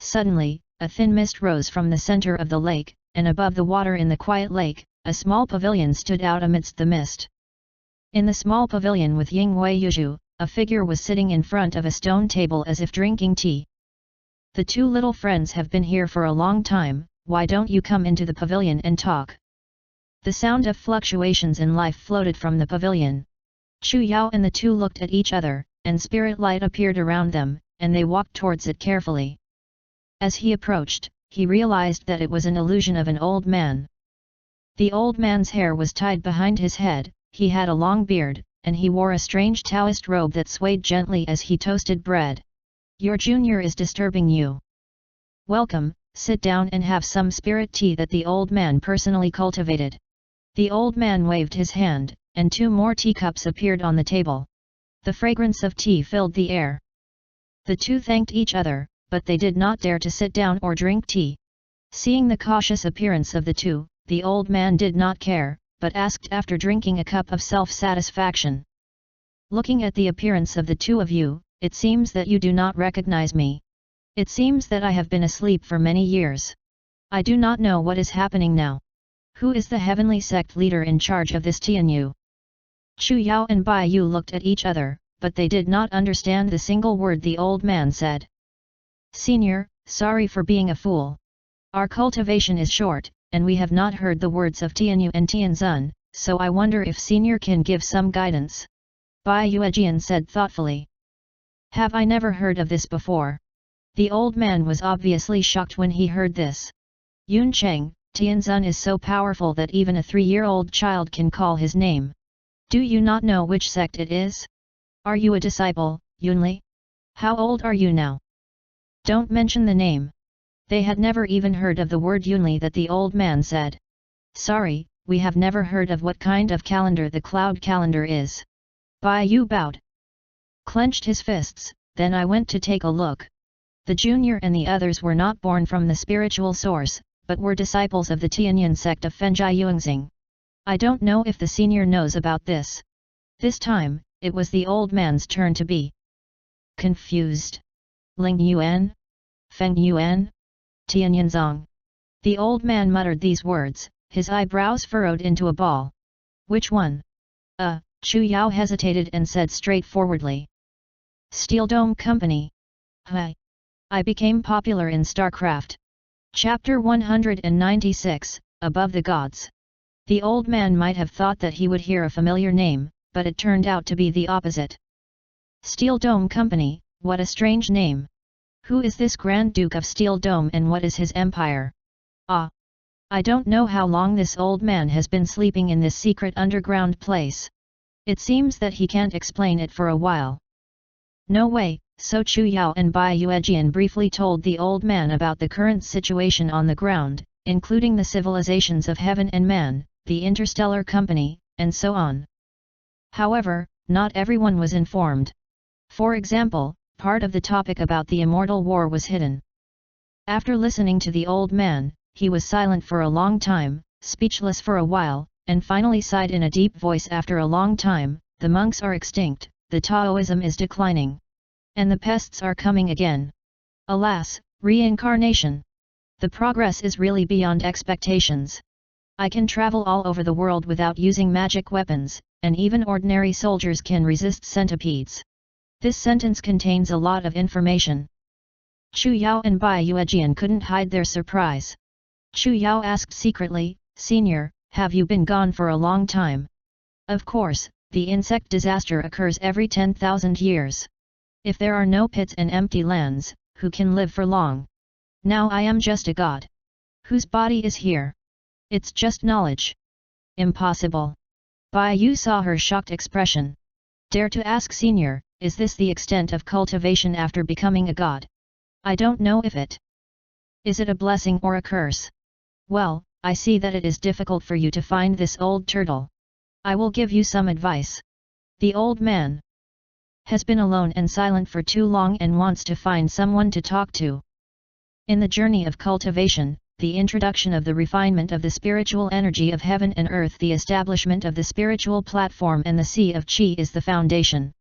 Suddenly, a thin mist rose from the center of the lake, and above the water in the quiet lake, a small pavilion stood out amidst the mist. In the small pavilion with Ying Yuzhu, a figure was sitting in front of a stone table as if drinking tea. The two little friends have been here for a long time, why don't you come into the pavilion and talk? The sound of fluctuations in life floated from the pavilion. Chu Yao and the two looked at each other, and spirit light appeared around them, and they walked towards it carefully. As he approached, he realized that it was an illusion of an old man. The old man's hair was tied behind his head, he had a long beard, and he wore a strange Taoist robe that swayed gently as he toasted bread. Your junior is disturbing you. Welcome, sit down and have some spirit tea that the old man personally cultivated. The old man waved his hand, and two more teacups appeared on the table. The fragrance of tea filled the air. The two thanked each other, but they did not dare to sit down or drink tea. Seeing the cautious appearance of the two, the old man did not care, but asked after drinking a cup of self-satisfaction. Looking at the appearance of the two of you, it seems that you do not recognize me. It seems that I have been asleep for many years. I do not know what is happening now. Who is the heavenly sect leader in charge of this Tianyu? Chu Yao and Bai Yu looked at each other, but they did not understand the single word the old man said. Senior, sorry for being a fool. Our cultivation is short, and we have not heard the words of Tianyu and Tianzun, so I wonder if Senior can give some guidance. Bai Yuejian said thoughtfully. Have I never heard of this before? The old man was obviously shocked when he heard this. Yun Cheng, Tianzun is so powerful that even a 3-year-old child can call his name. Do you not know which sect it is? Are you a disciple, Yunli? How old are you now? Don't mention the name. They had never even heard of the word Yunli that the old man said. Sorry, we have never heard of what kind of calendar the cloud calendar is. Bai Yu bowed. Clenched his fists, then I went to take a look. The junior and the others were not born from the spiritual source, but were disciples of the Tianyan sect of Fenjai Yuanxing. I don't know if the senior knows about this. This time, it was the old man's turn to be confused. Ling Yuan? Feng Yuan? Tianyanzong. The old man muttered these words, his eyebrows furrowed into a ball. Which one? Chu Yao hesitated and said straightforwardly. Steel Dome Company. Hi. I became popular in StarCraft. Chapter 196, Above the Gods. The old man might have thought that he would hear a familiar name, but it turned out to be the opposite. Steel Dome Company, what a strange name. Who is this Grand Duke of Steel Dome and what is his empire? Ah! I don't know how long this old man has been sleeping in this secret underground place. It seems that he can't explain it for a while. No way, so Chu Yao and Bai Yuejian briefly told the old man about the current situation on the ground, including the civilizations of heaven and man, the interstellar company, and so on. However, not everyone was informed. For example, part of the topic about the immortal war was hidden. After listening to the old man, he was silent for a long time, speechless for a while, and finally sighed in a deep voice after a long time, the monks are extinct, the Taoism is declining. And the pests are coming again. Alas, reincarnation. The progress is really beyond expectations. I can travel all over the world without using magic weapons, and even ordinary soldiers can resist centipedes. This sentence contains a lot of information. Chu Yao and Bai Yuejian couldn't hide their surprise. Chu Yao asked secretly, Senior, have you been gone for a long time? Of course, the insect disaster occurs every 10,000 years. If there are no pits and empty lands, who can live for long? Now I am just a god. Whose body is here? It's just knowledge. Impossible. Bai Yu saw her shocked expression. Dare to ask Senior, is this the extent of cultivation after becoming a god? I don't know if it is it a blessing or a curse. Well, I see that it is difficult for you to find this old turtle. I will give you some advice. The old man has been alone and silent for too long and wants to find someone to talk to. In the journey of cultivation, the introduction of the refinement of the spiritual energy of heaven and earth, the establishment of the spiritual platform and the sea of Qi is the foundation.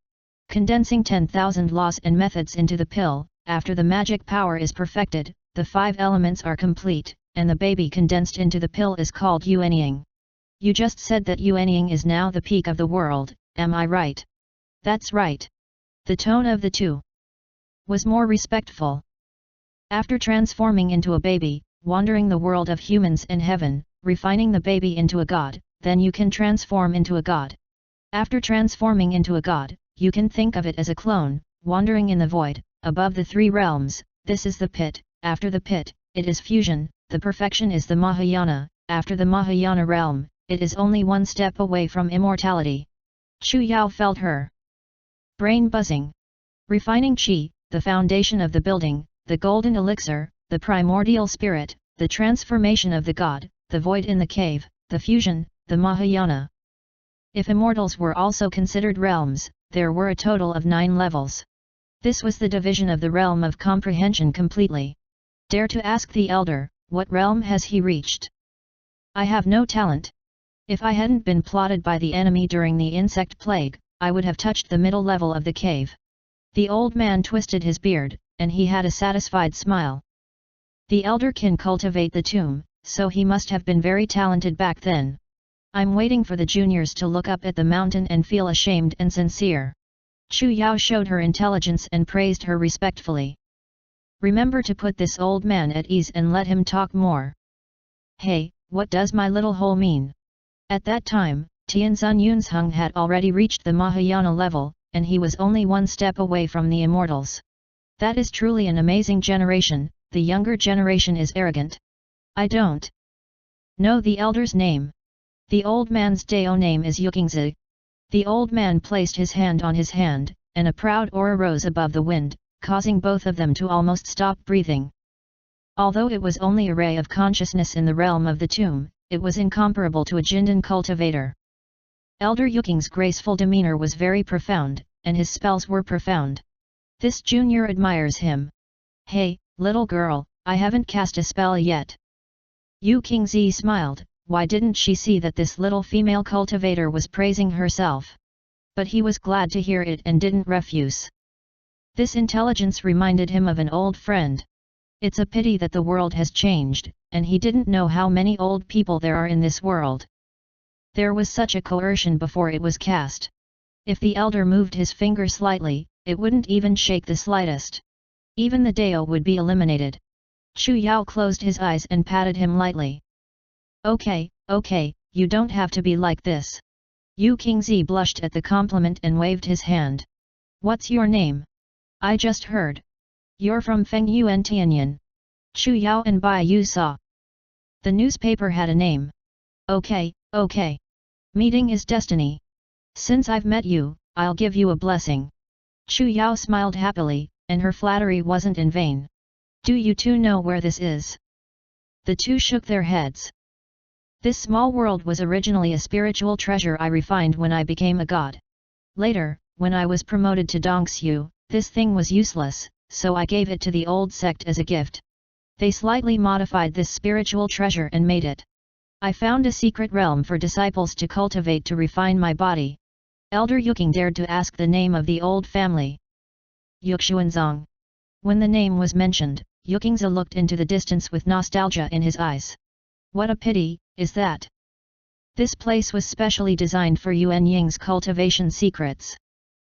Condensing 10,000 laws and methods into the pill, after the magic power is perfected, the 5 elements are complete, and the baby condensed into the pill is called Yuanying. You just said that Yuanying is now the peak of the world, am I right? That's right. The tone of the two was more respectful. After transforming into a baby, wandering the world of humans and heaven, refining the baby into a god, then you can transform into a god. After transforming into a god, you can think of it as a clone, wandering in the void, above the 3 realms, this is the pit, after the pit, it is fusion, the perfection is the Mahayana, after the Mahayana realm, it is only one step away from immortality. Chu Yao felt her brain buzzing. Refining Qi, the foundation of the building, the golden elixir, the primordial spirit, the transformation of the god, the void in the cave, the fusion, the Mahayana. If immortals were also considered realms, there were a total of 9 levels. This was the division of the realm of comprehension completely. Dare to ask the elder, what realm has he reached? I have no talent. If I hadn't been plotted by the enemy during the insect plague, I would have touched the middle level of the cave. The old man twisted his beard, and he had a satisfied smile. The elder can cultivate the tomb, so he must have been very talented back then. I'm waiting for the juniors to look up at the mountain and feel ashamed and sincere. Chu Yao showed her intelligence and praised her respectfully. Remember to put this old man at ease and let him talk more. Hey, what does my little hole mean? At that time, Tianzun Yunzheng had already reached the Mahayana level, and he was only one step away from the Immortals. That is truly an amazing generation. The younger generation is arrogant. I don't know the elder's name. The old man's Dao name is Yuanying. The old man placed his hand on his hand, and a proud aura rose above the wind, causing both of them to almost stop breathing. Although it was only a ray of consciousness in the realm of the tomb, it was incomparable to a Jindan cultivator. Elder Yuanying's graceful demeanor was very profound, and his spells were profound. This junior admires him. Hey, little girl, I haven't cast a spell yet. Yuanying smiled. Why didn't she see that this little female cultivator was praising herself? But he was glad to hear it and didn't refuse. This intelligence reminded him of an old friend. It's a pity that the world has changed, and he didn't know how many old people there are in this world. There was such a coercion before it was cast. If the elder moved his finger slightly, it wouldn't even shake the slightest. Even the Dao would be eliminated. Chu Yao closed his eyes and patted him lightly. Okay, you don't have to be like this. Yuanying blushed at the compliment and waved his hand. What's your name? I just heard. You're from Fengyuan Tianyan. Chu Yao and Bai Yu saw. The newspaper had a name. Okay. Meeting is destiny. Since I've met you, I'll give you a blessing. Chu Yao smiled happily, and her flattery wasn't in vain. Do you two know where this is? The two shook their heads. This small world was originally a spiritual treasure I refined when I became a god. Later, when I was promoted to Dongxiu, this thing was useless, so I gave it to the old sect as a gift. They slightly modified this spiritual treasure and made it. I found a secret realm for disciples to cultivate to refine my body. Elder Yuanying dared to ask the name of the old family. Yuxuanzong. When the name was mentioned, Yuanying looked into the distance with nostalgia in his eyes. What a pity, is that? This place was specially designed for Yuanying's cultivation secrets.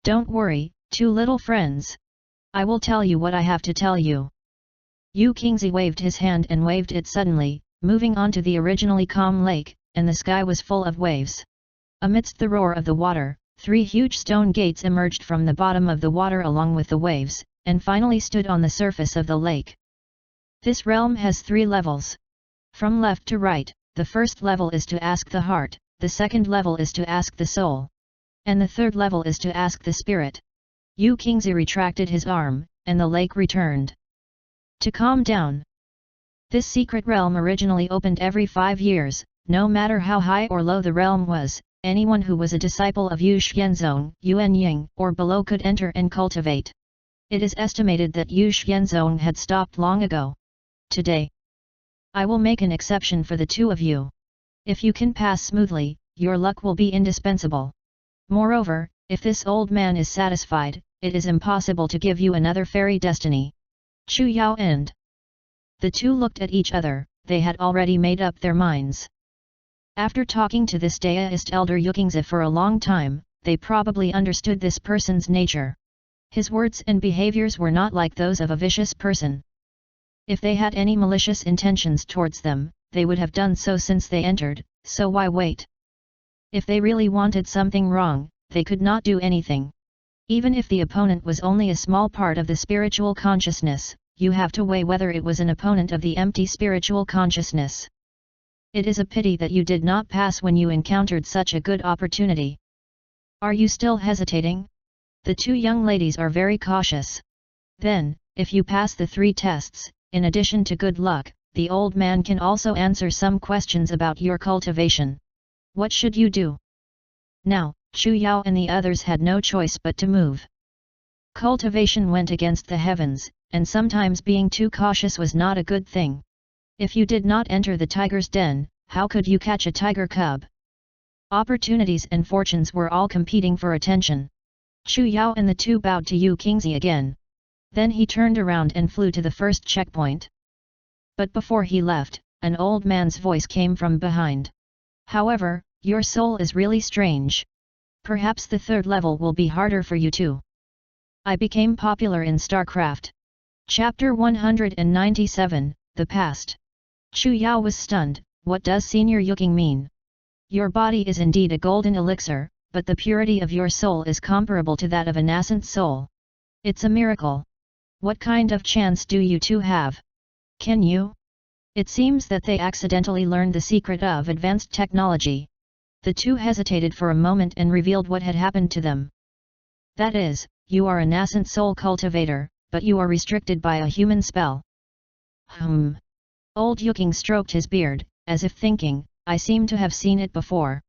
Don't worry, two little friends. I will tell you what I have to tell you. Yuanying waved his hand and waved it suddenly, moving on to the originally calm lake, and the sky was full of waves. Amidst the roar of the water, 3 huge stone gates emerged from the bottom of the water along with the waves, and finally stood on the surface of the lake. This realm has 3 levels. From left to right, the first level is to ask the heart, the second level is to ask the soul, and the third level is to ask the spirit. Yuanying retracted his arm, and the lake returned. To calm down. This secret realm originally opened every 5 years, no matter how high or low the realm was. Anyone who was a disciple of Yuanying, or below could enter and cultivate. It is estimated that Yuanying had stopped long ago. Today, I will make an exception for the two of you. If you can pass smoothly, your luck will be indispensable. Moreover, if this old man is satisfied, it is impossible to give you another fairy destiny. Chu Yao and the two looked at each other. They had already made up their minds. After talking to this Daoist elder Yuanying for a long time, they probably understood this person's nature. His words and behaviors were not like those of a vicious person. If they had any malicious intentions towards them, they would have done so since they entered, so why wait? If they really wanted something wrong, they could not do anything. Even if the opponent was only a small part of the spiritual consciousness, you have to weigh whether it was an opponent of the empty spiritual consciousness. It is a pity that you did not pass when you encountered such a good opportunity. Are you still hesitating? The two young ladies are very cautious. Then, if you pass the 3 tests, in addition to good luck, the old man can also answer some questions about your cultivation. What should you do? Now, Chu Yao and the others had no choice but to move. Cultivation went against the heavens, and sometimes being too cautious was not a good thing. If you did not enter the tiger's den, how could you catch a tiger cub? Opportunities and fortunes were all competing for attention. Chu Yao and the two bowed to Yuanying again. Then he turned around and flew to the first checkpoint. But before he left, an old man's voice came from behind. However, your soul is really strange. Perhaps the third level will be harder for you too. I became popular in StarCraft. Chapter 197, The Past. Chu Yao was stunned. What does Senior Yuanying mean? Your body is indeed a golden elixir, but the purity of your soul is comparable to that of a nascent soul. It's a miracle. What kind of chance do you two have? Can you? It seems that they accidentally learned the secret of advanced technology. The two hesitated for a moment and revealed what had happened to them. That is, you are a nascent soul cultivator, but you are restricted by a human spell. Old Yuanying stroked his beard, as if thinking, I seem to have seen it before.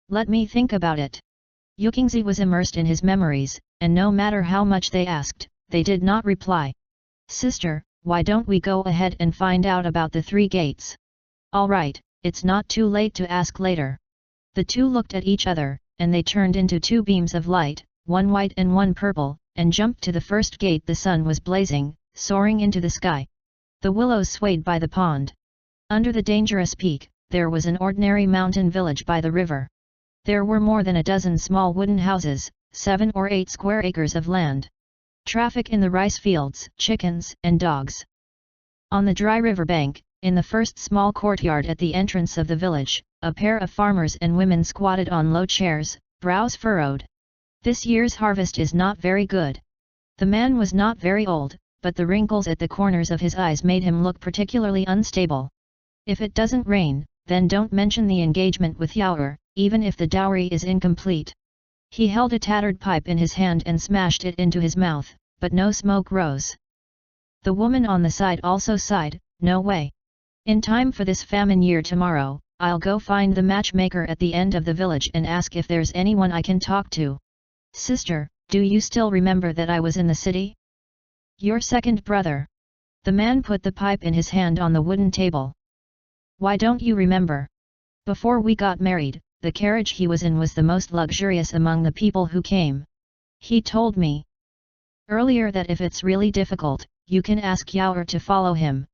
Let me think about it. Yuanying was immersed in his memories, and no matter how much they asked, they did not reply. Sister, why don't we go ahead and find out about the 3 gates? Alright, it's not too late to ask later. The two looked at each other, and they turned into 2 beams of light, one white and one purple, and jumped to the first gate. The sun was blazing, soaring into the sky. The willows swayed by the pond. Under the dangerous peak, there was an ordinary mountain village by the river. There were more than a dozen small wooden houses, 7 or 8 square acres of land. Traffic in the rice fields, chickens and dogs. On the dry river bank, in the first small courtyard at the entrance of the village, a pair of farmers and women squatted on low chairs, brows furrowed. This year's harvest is not very good. The man was not very old, but the wrinkles at the corners of his eyes made him look particularly unstable. If it doesn't rain, then don't mention the engagement with Yao, even if the dowry is incomplete. He held a tattered pipe in his hand and smashed it into his mouth, but no smoke rose. The woman on the side also sighed, no way. In time for this famine year tomorrow, I'll go find the matchmaker at the end of the village and ask if there's anyone I can talk to. Sister, do you still remember that I was in the city? Your second brother. The man put the pipe in his hand on the wooden table. Why don't you remember? Before we got married, the carriage he was in was the most luxurious among the people who came. He told me earlier that if it's really difficult, you can ask Yao to follow him.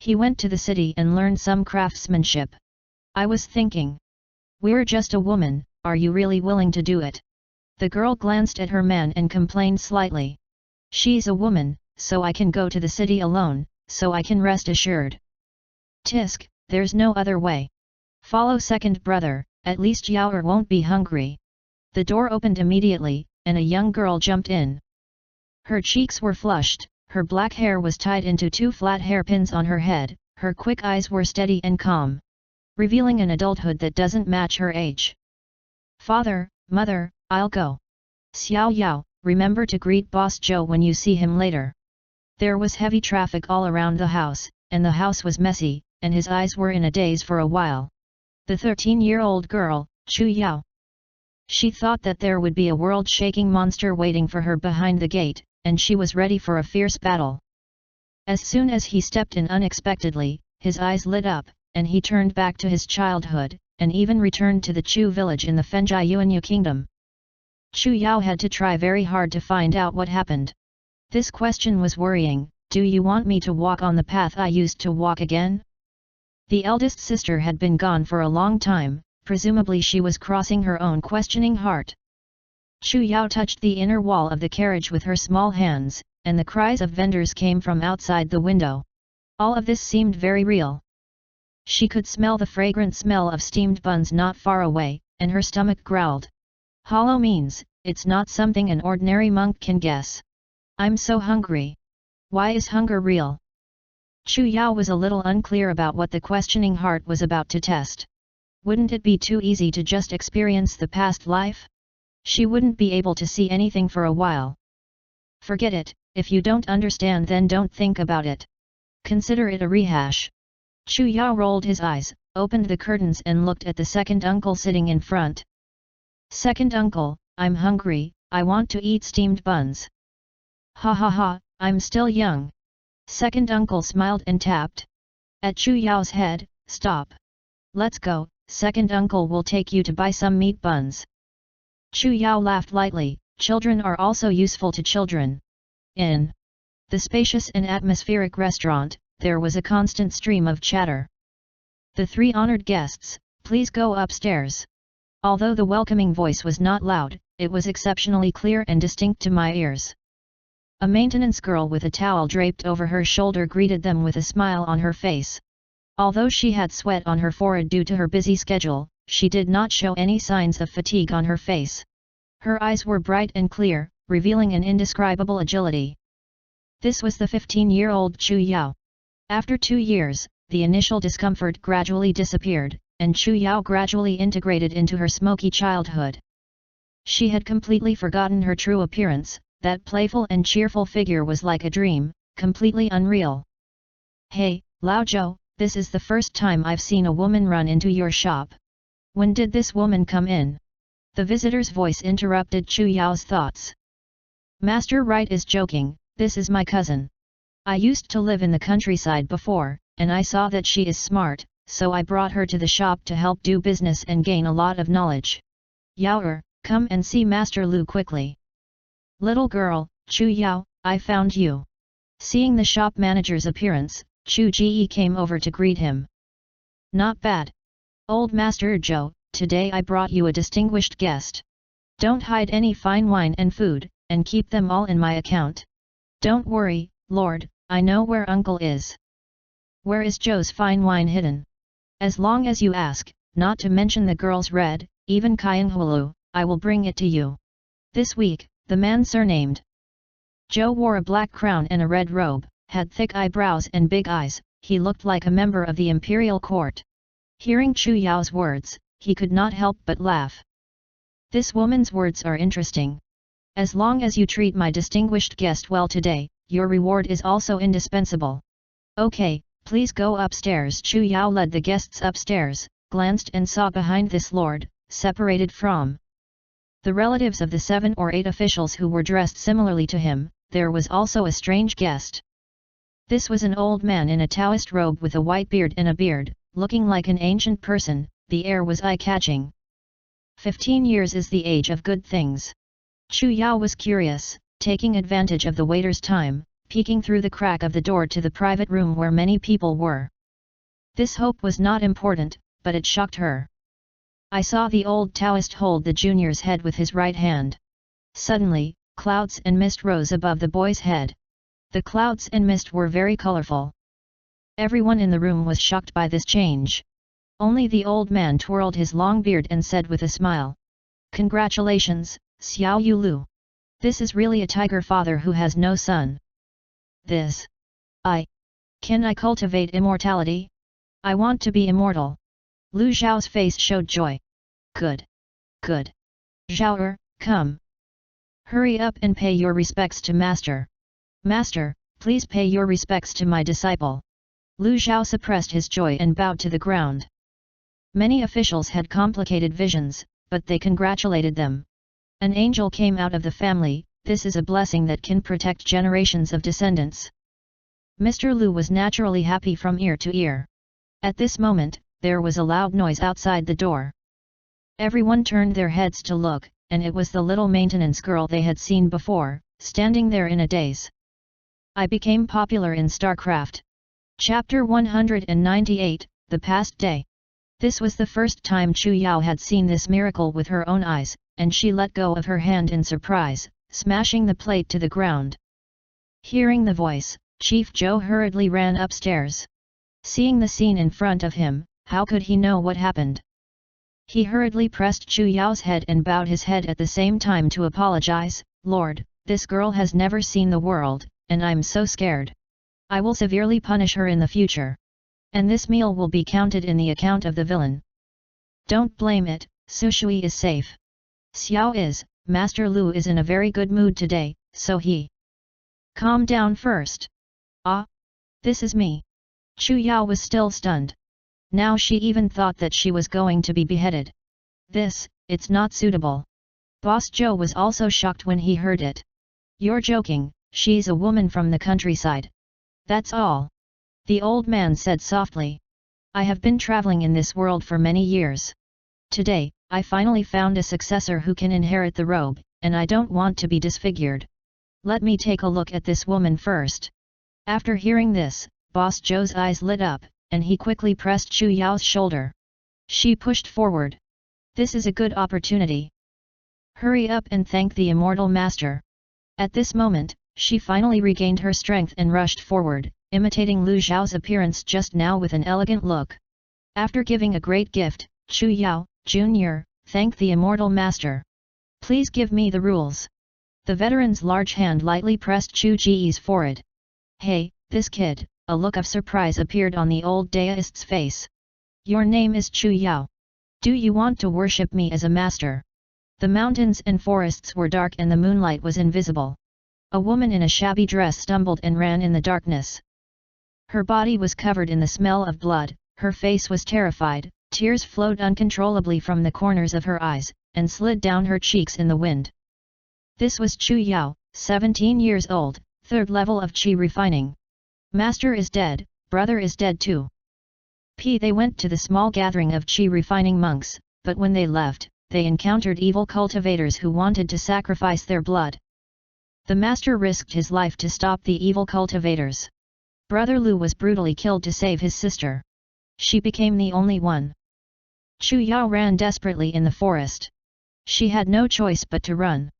He went to the city and learned some craftsmanship. I was thinking. We're just a woman, are you really willing to do it? The girl glanced at her man and complained slightly. She's a woman, so I can go to the city alone, so I can rest assured. Tisk, there's no other way. Follow second brother, at least Yao won't be hungry. The door opened immediately, and a young girl jumped in. Her cheeks were flushed, her black hair was tied into 2 flat hairpins on her head, her quick eyes were steady and calm, revealing an adulthood that doesn't match her age. Father, mother, I'll go. Xiao Yao, remember to greet Boss Joe when you see him later. There was heavy traffic all around the house, and the house was messy, and his eyes were in a daze for a while. The 13-year-old girl, Chu Yao. She thought that there would be a world-shaking monster waiting for her behind the gate, and she was ready for a fierce battle. As soon as he stepped in unexpectedly, his eyes lit up, and he turned back to his childhood, and even returned to the Chu village in the Fengjai Yuanyu kingdom. Chu Yao had to try very hard to find out what happened. This question was worrying. Do you want me to walk on the path I used to walk again? The eldest sister had been gone for a long time, presumably she was crossing her own questioning heart. Chu Yao touched the inner wall of the carriage with her small hands, and the cries of vendors came from outside the window. All of this seemed very real. She could smell the fragrant smell of steamed buns not far away, and her stomach growled. Hollow means, it's not something an ordinary monk can guess. I'm so hungry. Why is hunger real? Chu Yao was a little unclear about what the questioning heart was about to test. Wouldn't it be too easy to just experience the past life? She wouldn't be able to see anything for a while. Forget it, if you don't understand then don't think about it. Consider it a rehash. Chu Yao rolled his eyes, opened the curtains and looked at the second uncle sitting in front. Second uncle, I'm hungry, I want to eat steamed buns. Ha ha ha, I'm still young. Second uncle smiled and tapped at Chu Yao's head. Stop. Let's go, second uncle will take you to buy some meat buns. Chu Yao laughed lightly, children are also useful to children. In the spacious and atmospheric restaurant, there was a constant stream of chatter. "The 3 honored guests, please go upstairs." Although the welcoming voice was not loud, it was exceptionally clear and distinct to my ears. A maintenance girl with a towel draped over her shoulder greeted them with a smile on her face. Although she had sweat on her forehead due to her busy schedule, she did not show any signs of fatigue on her face. Her eyes were bright and clear, revealing an indescribable agility. This was the 15-year-old Chu Yao. After 2 years, the initial discomfort gradually disappeared, and Chu Yao gradually integrated into her smoky childhood. She had completely forgotten her true appearance. That playful and cheerful figure was like a dream, completely unreal. "Hey, Lao Zhou, this is the first time I've seen a woman run into your shop. When did this woman come in?" The visitor's voice interrupted Chu Yao's thoughts. "Master Right is joking, this is my cousin. I used to live in the countryside before, and I saw that she is smart, so I brought her to the shop to help do business and gain a lot of knowledge. Yao, come and see Master Lu quickly." "Little girl, Chu Yao, I found you." Seeing the shop manager's appearance, Chu Ji came over to greet him. "Not bad. Old Master Zhou, today I brought you a distinguished guest. Don't hide any fine wine and food, and keep them all in my account." "Don't worry, Lord, I know where Uncle is." "Where is Zhou's fine wine hidden?" "As long as you ask, not to mention the girl's red, even Kyanghulu, I will bring it to you." This week, the man surnamed Zhou wore a black crown and a red robe, had thick eyebrows and big eyes. He looked like a member of the imperial court. Hearing Chu Yao's words, he could not help but laugh. "This woman's words are interesting. As long as you treat my distinguished guest well today, your reward is also indispensable." "Okay, please go upstairs." Chu Yao led the guests upstairs, glanced and saw behind this lord, separated from the relatives of the 7 or 8 officials who were dressed similarly to him, there was also a strange guest. This was an old man in a Taoist robe with a white beard and a beard, looking like an ancient person. The air was eye-catching. 15 years is the age of good things. Chu Yao was curious, taking advantage of the waiter's time, peeking through the crack of the door to the private room where many people were. This hope was not important, but it shocked her. I saw the old Taoist hold the junior's head with his right hand. Suddenly, clouds and mist rose above the boy's head. The clouds and mist were very colorful. Everyone in the room was shocked by this change. Only the old man twirled his long beard and said with a smile, "Congratulations, Xiao Yulu. This is really a tiger father who has no son. Can I cultivate immortality? I want to be immortal." Lu Zhao's face showed joy. Good. Zhao, come. Hurry up and pay your respects to Master. Master, please pay your respects to my disciple." Lu Zhao suppressed his joy and bowed to the ground. Many officials had complicated visions, but they congratulated them. An angel came out of the family. This is a blessing that can protect generations of descendants. Mr. Lu was naturally happy from ear to ear. At this moment, there was a loud noise outside the door. Everyone turned their heads to look, and it was the little maintenance girl they had seen before, standing there in a daze. I became popular in StarCraft. Chapter 198, The Past Day. This was the first time Chu Yao had seen this miracle with her own eyes, and she let go of her hand in surprise, smashing the plate to the ground. Hearing the voice, Chief Zhou hurriedly ran upstairs. Seeing the scene in front of him, how could he know what happened? He hurriedly pressed Chu Yao's head and bowed his head at the same time to apologize. "Lord, this girl has never seen the world, and I'm so scared. I will severely punish her in the future. And this meal will be counted in the account of the villain. Don't blame it, Sushui is safe. Xiao is, Master Lu is in a very good mood today, so he." "Calm down first. Ah! This is me." Chu Yao was still stunned. Now she even thought that she was going to be beheaded. It's not suitable." Boss Zhou was also shocked when he heard it. "You're joking, she's a woman from the countryside. That's all." The old man said softly. "I have been traveling in this world for many years. Today, I finally found a successor who can inherit the robe, and I don't want to be disfigured. Let me take a look at this woman first." After hearing this, Boss Zhou's eyes lit up, and he quickly pressed Chu Yao's shoulder. She pushed forward. This is a good opportunity. Hurry up and thank the immortal master. At this moment, she finally regained her strength and rushed forward, imitating Lu Zhao's appearance just now with an elegant look. After giving a great gift, Chu Yao, Jr., thank the immortal master. Please give me the rules. The veteran's large hand lightly pressed Chu Ji's forehead. Hey, this kid, a look of surprise appeared on the old Daoist's face. Your name is Chu Yao. Do you want to worship me as a master? The mountains and forests were dark and the moonlight was invisible. A woman in a shabby dress stumbled and ran in the darkness. Her body was covered in the smell of blood, her face was terrified, tears flowed uncontrollably from the corners of her eyes, and slid down her cheeks in the wind. This was Chu Yao, 17 years old, 3rd level of Qi refining. Master is dead, brother is dead too. They went to the small gathering of Qi refining monks, but when they left, they encountered evil cultivators who wanted to sacrifice their blood. The master risked his life to stop the evil cultivators. Brother Lu was brutally killed to save his sister. She became the only one. Chu Yao ran desperately in the forest. She had no choice but to run.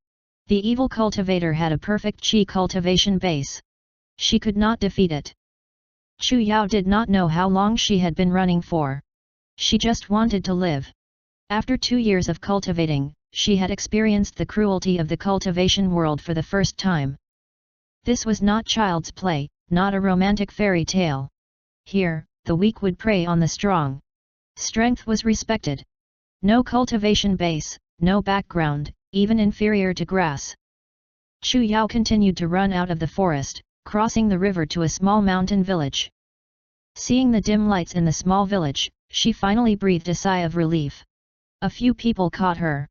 The evil cultivator had a perfect Qi cultivation base. She could not defeat it. Chu Yao did not know how long she had been running for. She just wanted to live. After 2 years of cultivating, she had experienced the cruelty of the cultivation world for the first time. This was not child's play, not a romantic fairy tale. Here, the weak would prey on the strong. Strength was respected. No cultivation base, no background, even inferior to grass. Chu Yao continued to run out of the forest, crossing the river to a small mountain village. Seeing the dim lights in the small village, she finally breathed a sigh of relief. A few people caught her.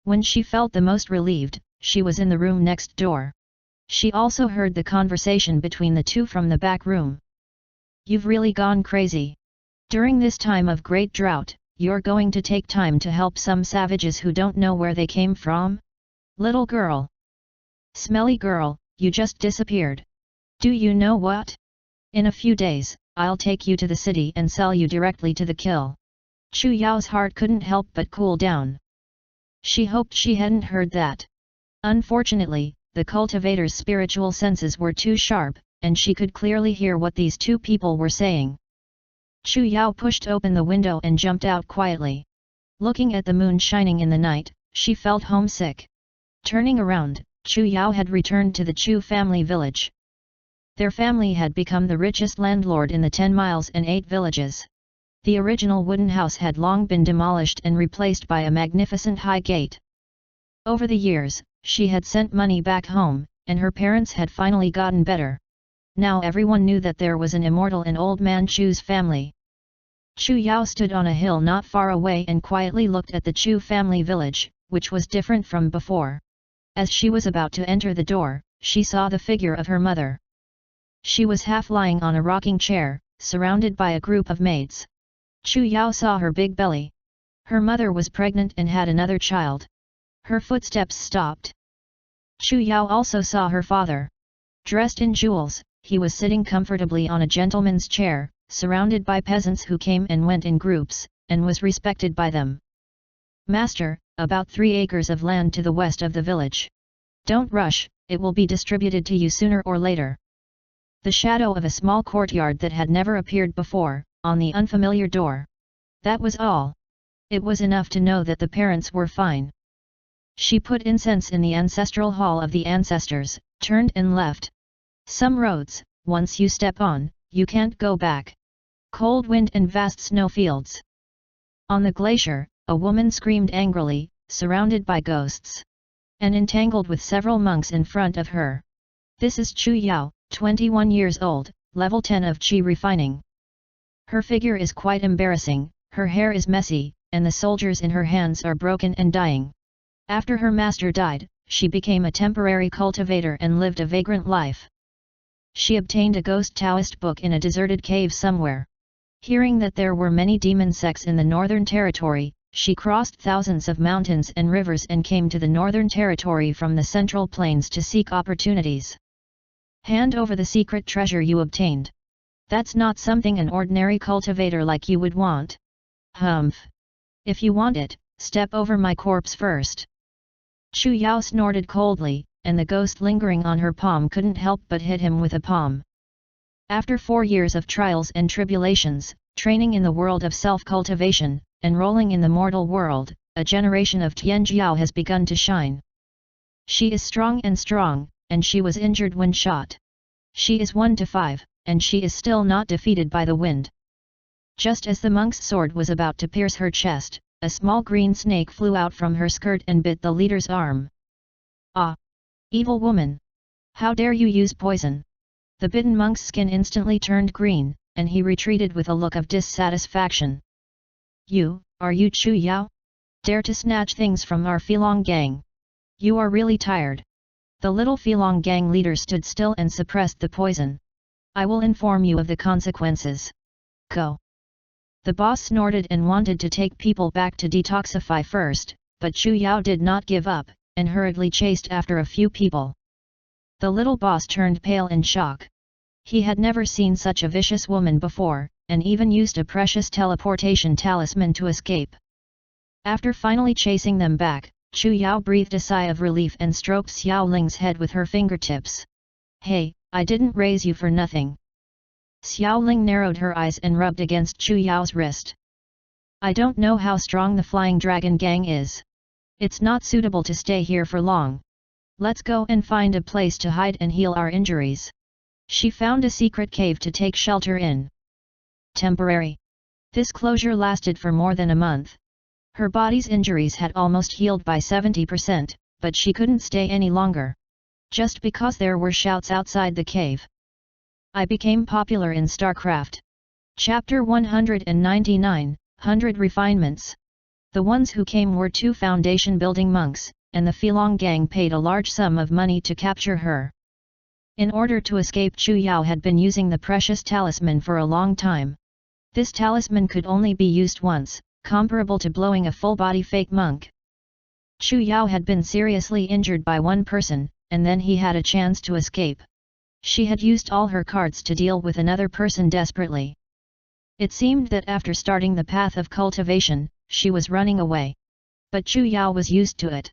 When she felt the most relieved, she was in the room next door. She also heard the conversation between the two from the back room. You've really gone crazy. During this time of great drought, you're going to take time to help some savages who don't know where they came from? Little girl. Smelly girl, you just disappeared. Do you know what? In a few days, I'll take you to the city and sell you directly to the kill. Chu Yao's heart couldn't help but cool down. She hoped she hadn't heard that. Unfortunately, the cultivator's spiritual senses were too sharp, and she could clearly hear what these two people were saying. Chu Yao pushed open the window and jumped out quietly. Looking at the moon shining in the night, she felt homesick. Turning around, Chu Yao had returned to the Chu family village. Their family had become the richest landlord in the 10 miles and 8 villages. The original wooden house had long been demolished and replaced by a magnificent high gate. Over the years, she had sent money back home, and her parents had finally gotten better. Now everyone knew that there was an immortal in old man Chu's family. Chu Yao stood on a hill not far away and quietly looked at the Chu family village, which was different from before. As she was about to enter the door, she saw the figure of her mother. She was half lying on a rocking chair, surrounded by a group of maids. Chu Yao saw her big belly. Her mother was pregnant and had another child. Her footsteps stopped. Chu Yao also saw her father. Dressed in jewels, he was sitting comfortably on a gentleman's chair, surrounded by peasants who came and went in groups, and was respected by them. Master, about 3 acres of land to the west of the village. Don't rush, it will be distributed to you sooner or later. The shadow of a small courtyard that had never appeared before, on the unfamiliar door. That was all. It was enough to know that the parents were fine. She put incense in the ancestral hall of the ancestors, turned and left. Some roads, once you step on, you can't go back. Cold wind and vast snowfields. On the glacier, a woman screamed angrily, surrounded by ghosts. And entangled with several monks in front of her. This is Chu Yao, 21 years old, level 10 of Qi refining. Her figure is quite embarrassing, her hair is messy, and the soldiers in her hands are broken and dying. After her master died, she became a temporary cultivator and lived a vagrant life. She obtained a ghost Taoist book in a deserted cave somewhere. Hearing that there were many demon sects in the Northern Territory, she crossed thousands of mountains and rivers and came to the Northern Territory from the Central Plains to seek opportunities. Hand over the secret treasure you obtained. That's not something an ordinary cultivator like you would want. Humph. If you want it, step over my corpse first. Chu Yao snorted coldly, and the ghost lingering on her palm couldn't help but hit him with a palm. After 4 years of trials and tribulations, training in the world of self-cultivation, enrolling in the mortal world, a generation of Tianjiao has begun to shine. She is strong, and she was injured when shot. She is 1 to 5, and she is still not defeated by the wind. Just as the monk's sword was about to pierce her chest, a small green snake flew out from her skirt and bit the leader's arm. Ah! Evil woman! How dare you use poison! The bitten monk's skin instantly turned green, and he retreated with a look of dissatisfaction. Are you Chu Yao? Dare to snatch things from our Filong gang? You are really tired. The little Filong gang leader stood still and suppressed the poison. I will inform you of the consequences. Go. The boss snorted and wanted to take people back to detoxify first, but Chu Yao did not give up, and hurriedly chased after a few people. The little boss turned pale in shock. He had never seen such a vicious woman before, and even used a precious teleportation talisman to escape. After finally chasing them back, Chu Yao breathed a sigh of relief and stroked Xiao Ling's head with her fingertips. Hey, I didn't raise you for nothing. Xiao Ling narrowed her eyes and rubbed against Chu Yao's wrist. I don't know how strong the Flying Dragon Gang is. It's not suitable to stay here for long. Let's go and find a place to hide and heal our injuries. She found a secret cave to take shelter in. Temporary. This closure lasted for more than a month. Her body's injuries had almost healed by 70%, but she couldn't stay any longer. Just because there were shouts outside the cave. I became popular in StarCraft. Chapter 199-100 Refinements. The ones who came were 2 foundation-building monks, and the Filong gang paid a large sum of money to capture her. In order to escape, Chu Yao had been using the precious talisman for a long time. This talisman could only be used once, comparable to blowing a full-body fake monk. Chu Yao had been seriously injured by one person, and then he had a chance to escape. She had used all her cards to deal with another person desperately. It seemed that after starting the path of cultivation, she was running away. But Chu Yao was used to it.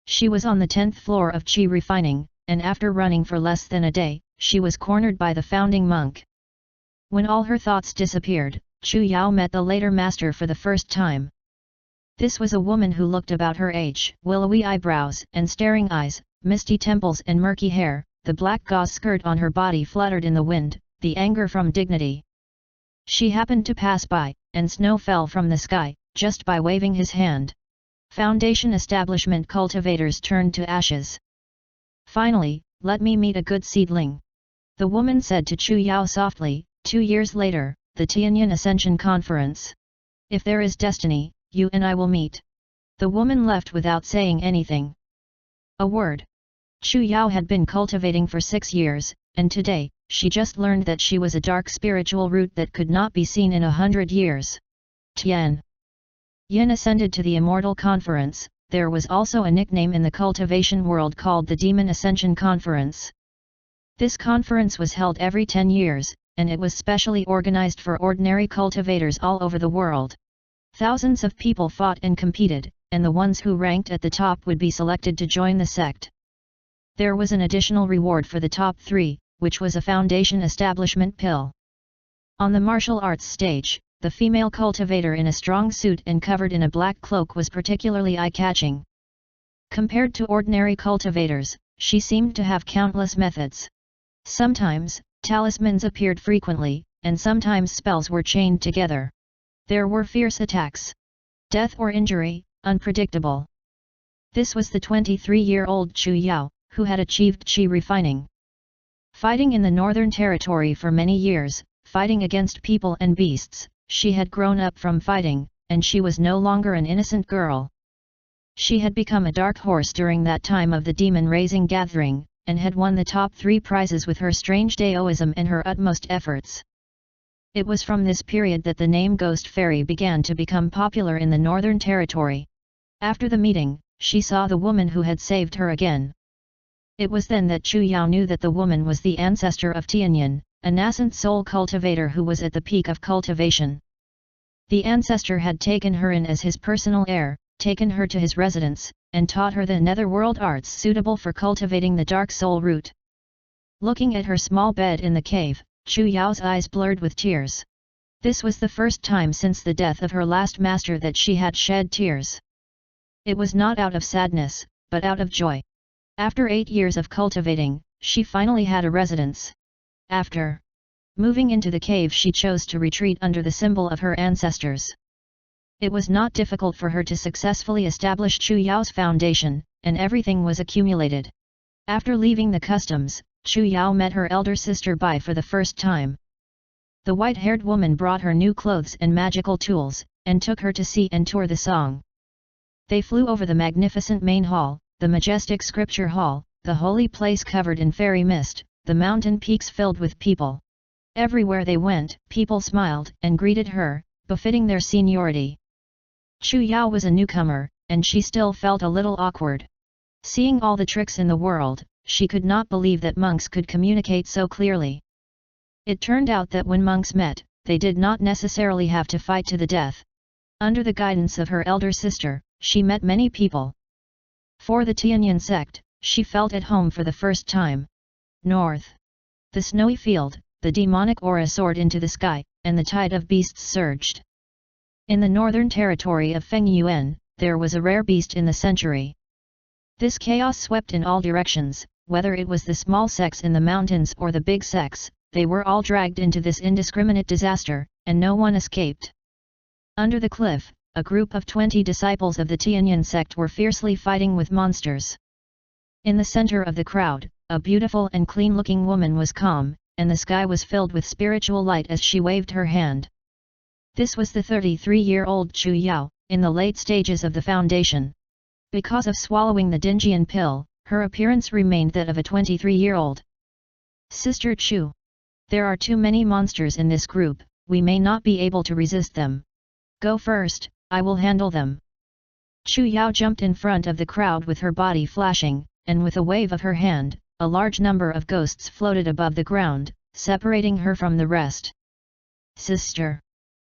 She was on the 10th floor of Qi refining, and after running for less than a day, she was cornered by the founding monk. When all her thoughts disappeared, Chu Yao met the later master for the first time. This was a woman who looked about her age, willowy eyebrows and staring eyes, misty temples and murky hair, the black gauze skirt on her body fluttered in the wind, the anger from dignity. She happened to pass by, and snow fell from the sky, just by waving his hand. Foundation establishment cultivators turned to ashes. Finally, let me meet a good seedling. The woman said to Chu Yao softly. 2 years later, the Tianyin Ascension Conference. If there is destiny, you and I will meet. The woman left without saying anything. A word. Chu Yao had been cultivating for 6 years, and today, she just learned that she was a dark spiritual root that could not be seen in 100 years. Tian Yin ascended to the Immortal Conference. There was also a nickname in the cultivation world called the Demon Ascension Conference. This conference was held every 10 years, and it was specially organized for ordinary cultivators all over the world. Thousands of people fought and competed, and the ones who ranked at the top would be selected to join the sect. There was an additional reward for the top 3, which was a foundation establishment pill. On the martial arts stage, the female cultivator in a strong suit and covered in a black cloak was particularly eye-catching. Compared to ordinary cultivators, she seemed to have countless methods. Sometimes, talismans appeared frequently, and sometimes spells were chained together. There were fierce attacks. Death or injury, unpredictable. This was the 23-year-old Chu Yao, who had achieved Qi refining. Fighting in the Northern Territory for many years, fighting against people and beasts, she had grown up from fighting, and she was no longer an innocent girl. She had become a dark horse during that time of the demon-raising gathering, and had won the top 3 prizes with her strange Taoism and her utmost efforts. It was from this period that the name Ghost Fairy began to become popular in the Northern Territory. After the meeting, she saw the woman who had saved her again. It was then that Chu Yao knew that the woman was the ancestor of Tianyin, a nascent soul cultivator who was at the peak of cultivation. The ancestor had taken her in as his personal heir, taken her to his residence, and taught her the netherworld arts suitable for cultivating the dark soul root. Looking at her small bed in the cave, Chu Yao's eyes blurred with tears. This was the first time since the death of her last master that she had shed tears. It was not out of sadness, but out of joy. After 8 years of cultivating, she finally had a residence. After moving into the cave, she chose to retreat under the symbol of her ancestors. It was not difficult for her to successfully establish Chu Yao's foundation, and everything was accumulated. After leaving the customs, Chu Yao met her elder sister Bai for the first time. The white-haired woman brought her new clothes and magical tools, and took her to see and tour the song. They flew over the magnificent main hall, the majestic scripture hall, the holy place covered in fairy mist, the mountain peaks filled with people. Everywhere they went, people smiled and greeted her, befitting their seniority. Chu Yao was a newcomer, and she still felt a little awkward. Seeing all the tricks in the world, she could not believe that monks could communicate so clearly. It turned out that when monks met, they did not necessarily have to fight to the death. Under the guidance of her elder sister, she met many people. For the Yuanying sect, she felt at home for the first time. North. The snowy field, the demonic aura soared into the sky, and the tide of beasts surged. In the northern territory of Fengyuan, there was a rare beast in the century. This chaos swept in all directions, whether it was the small sects in the mountains or the big sects, they were all dragged into this indiscriminate disaster, and no one escaped. Under the cliff, a group of 20 disciples of the Yuanying sect were fiercely fighting with monsters. In the center of the crowd, a beautiful and clean-looking woman was calm, and the sky was filled with spiritual light as she waved her hand. This was the 33-year-old Chu Yao, in the late stages of the foundation. Because of swallowing the Dinjian pill, her appearance remained that of a 23-year-old. Sister Chu. There are too many monsters in this group, we may not be able to resist them. Go first, I will handle them. Chu Yao jumped in front of the crowd with her body flashing, and with a wave of her hand, a large number of ghosts floated above the ground, separating her from the rest. Sister.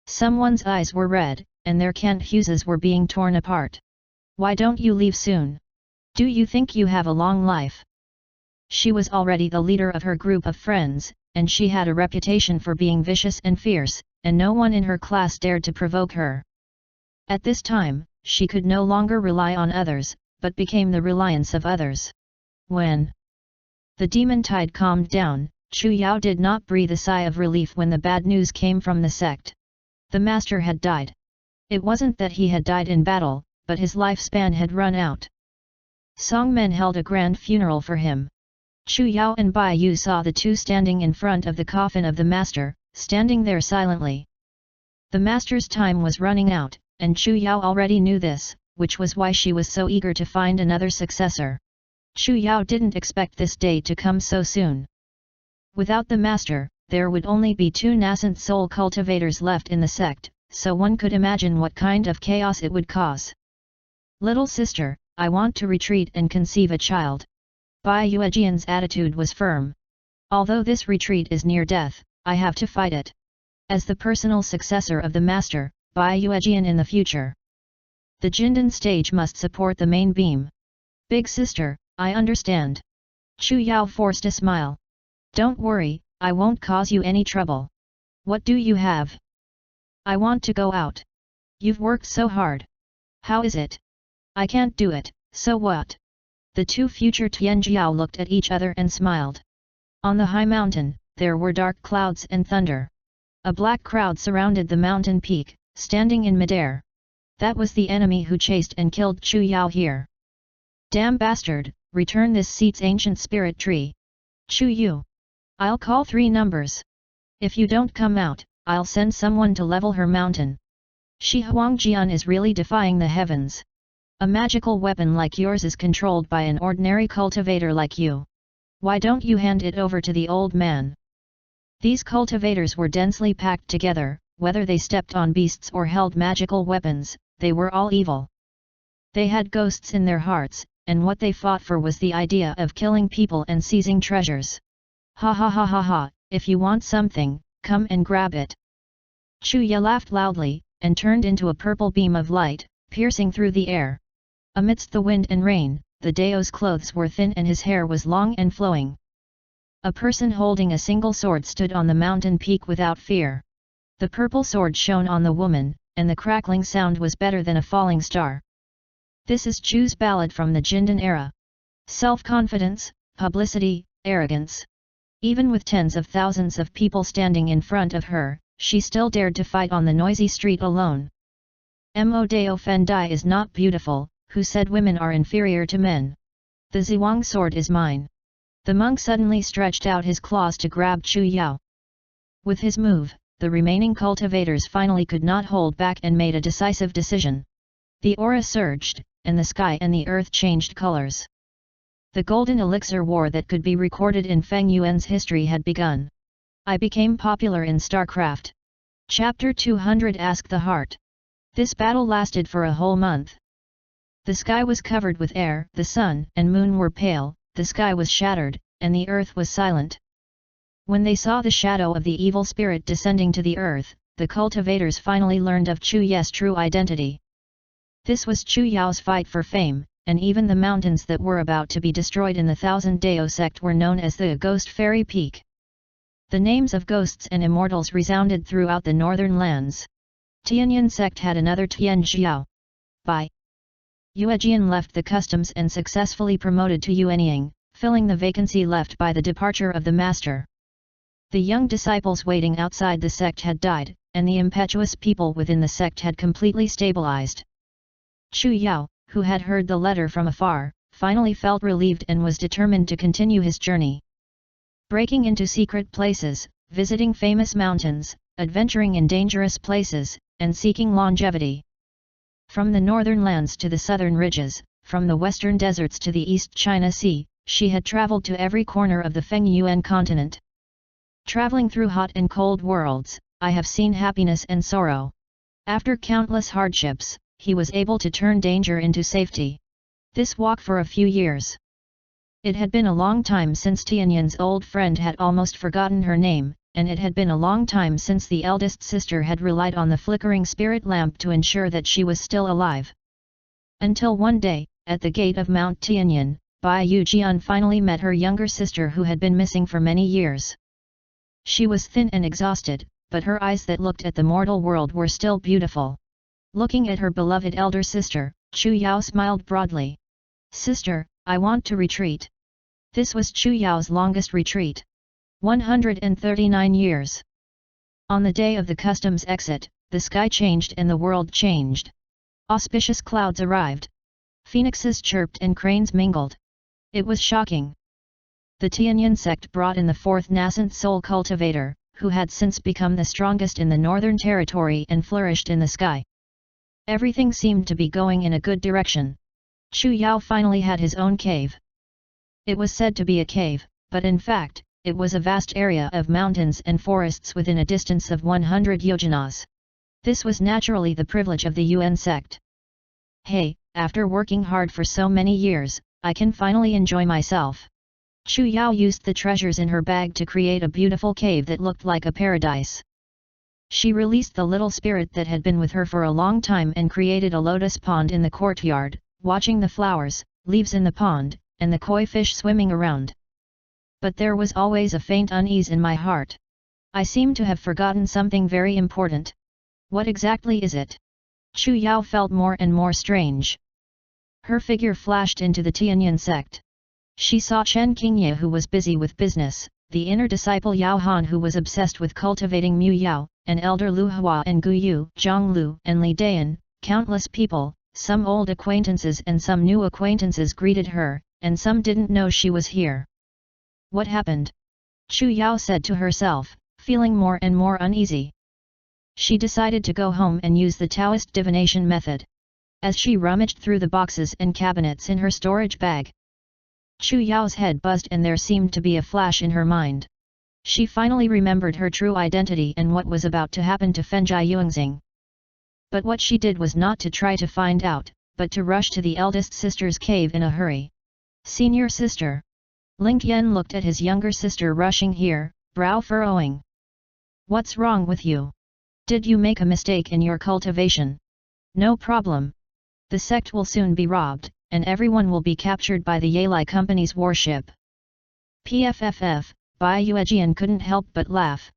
Someone's eyes were red, and their cant fuses were being torn apart. Why don't you leave soon? Do you think you have a long life? She was already the leader of her group of friends, and she had a reputation for being vicious and fierce, and no one in her class dared to provoke her. At this time, she could no longer rely on others, but became the reliance of others. When the demon tide calmed down, Chu Yao did not breathe a sigh of relief when the bad news came from the sect. The master had died. It wasn't that he had died in battle, but his lifespan had run out. Songmen held a grand funeral for him. Chu Yao and Bai Yu saw the two standing in front of the coffin of the master, standing there silently. The master's time was running out, and Chu Yao already knew this, which was why she was so eager to find another successor. Chu Yao didn't expect this day to come so soon. Without the master, there would only be 2 nascent soul cultivators left in the sect, so one could imagine what kind of chaos it would cause. Little sister, I want to retreat and conceive a child. Bai Yuejian's attitude was firm. Although this retreat is near death, I have to fight it. As the personal successor of the master, Bai Yuejian in the future. The Jindan stage must support the main beam. Big sister, I understand. Chu Yao forced a smile. Don't worry, I won't cause you any trouble. What do you have? I want to go out. You've worked so hard. How is it? I can't do it, so what? The two future Tianjiao looked at each other and smiled. On the high mountain, there were dark clouds and thunder. A black crowd surrounded the mountain peak, standing in midair. That was the enemy who chased and killed Chu Yao here. Damn bastard, return this seat's ancient spirit tree. Chu Yu. I'll call 3 numbers. If you don't come out, I'll send someone to level her mountain. Shi Huangjian is really defying the heavens. A magical weapon like yours is controlled by an ordinary cultivator like you. Why don't you hand it over to the old man? These cultivators were densely packed together, whether they stepped on beasts or held magical weapons, they were all evil. They had ghosts in their hearts, and what they fought for was the idea of killing people and seizing treasures. Ha ha ha ha ha, if you want something, come and grab it. Chu Yao laughed loudly, and turned into a purple beam of light, piercing through the air. Amidst the wind and rain, the Dao's clothes were thin and his hair was long and flowing. A person holding a single sword stood on the mountain peak without fear. The purple sword shone on the woman, and the crackling sound was better than a falling star. This is Chu's ballad from the Jindan era. Self-confidence, publicity, arrogance. Even with tens of thousands of people standing in front of her, she still dared to fight on the noisy street alone. Mo Dao Fen Dai is not beautiful, who said women are inferior to men. The Zhuang sword is mine. The monk suddenly stretched out his claws to grab Chu Yao. With his move, the remaining cultivators finally could not hold back and made a decisive decision. The aura surged, and the sky and the earth changed colors. The golden elixir war that could be recorded in Feng Yuan's history had begun. I became popular in StarCraft. Chapter 200 Ask the Heart. This battle lasted for a whole month. The sky was covered with air, the sun and moon were pale, the sky was shattered, and the earth was silent. When they saw the shadow of the evil spirit descending to the earth, the cultivators finally learned of Chu Yao's true identity. This was Chu Yao's fight for fame, and even the mountains that were about to be destroyed in the Thousand Dao sect were known as the Ghost Fairy Peak. The names of ghosts and immortals resounded throughout the northern lands. Tianyin sect had another Tian Xiao. By Yuanying left the customs and successfully promoted to Yuanying, filling the vacancy left by the departure of the master. The young disciples waiting outside the sect had died, and the impetuous people within the sect had completely stabilized. Chu Yao, who had heard the letter from afar, finally felt relieved and was determined to continue his journey. Breaking into secret places, visiting famous mountains, adventuring in dangerous places, and seeking longevity. From the northern lands to the southern ridges, from the western deserts to the East China Sea, she had traveled to every corner of the Feng Yuan continent. Traveling through hot and cold worlds, I have seen happiness and sorrow. After countless hardships, he was able to turn danger into safety. This walk for a few years. It had been a long time since Tianyin's old friend had almost forgotten her name, and it had been a long time since the eldest sister had relied on the flickering spirit lamp to ensure that she was still alive. Until one day, at the gate of Mount Tianyin, Bai Yujian finally met her younger sister who had been missing for many years. She was thin and exhausted, but her eyes that looked at the mortal world were still beautiful. Looking at her beloved elder sister, Chu Yao smiled broadly. "Sister, I want to retreat." This was Chu Yao's longest retreat. 139 years. On the day of the customs exit, the sky changed and the world changed. Auspicious clouds arrived. Phoenixes chirped and cranes mingled. It was shocking. The Tianyin sect brought in the fourth nascent soul cultivator, who had since become the strongest in the northern territory and flourished in the sky. Everything seemed to be going in a good direction. Chu Yao finally had his own cave. It was said to be a cave, but in fact, it was a vast area of mountains and forests within a distance of 100 yojanas. This was naturally the privilege of the Yuan sect. Hey, after working hard for so many years, I can finally enjoy myself. Chu Yao used the treasures in her bag to create a beautiful cave that looked like a paradise. She released the little spirit that had been with her for a long time and created a lotus pond in the courtyard, watching the flowers, leaves in the pond, and the koi fish swimming around. But there was always a faint unease in my heart. I seem to have forgotten something very important. What exactly is it? Chu Yao felt more and more strange. Her figure flashed into the Tianyin sect. She saw Chen Qingye who was busy with business, the inner disciple Yao Han who was obsessed with cultivating Mu Yao, and elder Lu Hua and Gu Yu, Zhang Lu and Li Dayan, countless people, some old acquaintances and some new acquaintances greeted her, and some didn't know she was here. What happened? Chu Yao said to herself, feeling more and more uneasy. She decided to go home and use the Taoist divination method. As she rummaged through the boxes and cabinets in her storage bag, Chu Yao's head buzzed and there seemed to be a flash in her mind. She finally remembered her true identity and what was about to happen to Fenjai Yuanxing. But what she did was not to try to find out, but to rush to the eldest sister's cave in a hurry. Senior sister. Ling Qian looked at his younger sister rushing here, brow furrowing. What's wrong with you? Did you make a mistake in your cultivation? No problem. The sect will soon be robbed, and everyone will be captured by the Yalai Company's warship. PFFF, Bai Yuejian couldn't help but laugh.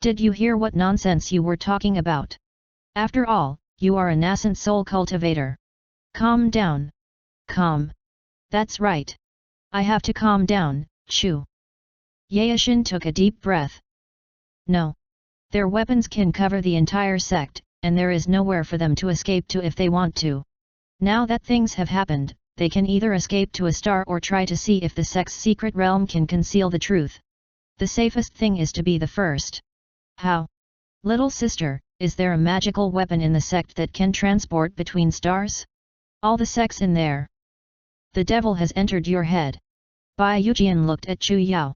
Did you hear what nonsense you were talking about? After all, you are a nascent soul cultivator. Calm down. Calm. That's right. I have to calm down, Chu. Yaishin took a deep breath. No. Their weapons can cover the entire sect, and there is nowhere for them to escape to if they want to. Now that things have happened, they can either escape to a star or try to see if the sect's secret realm can conceal the truth. The safest thing is to be the first. How? Little sister, is there a magical weapon in the sect that can transport between stars? All the sects in there. The devil has entered your head. Bai Yujian looked at Chu Yao.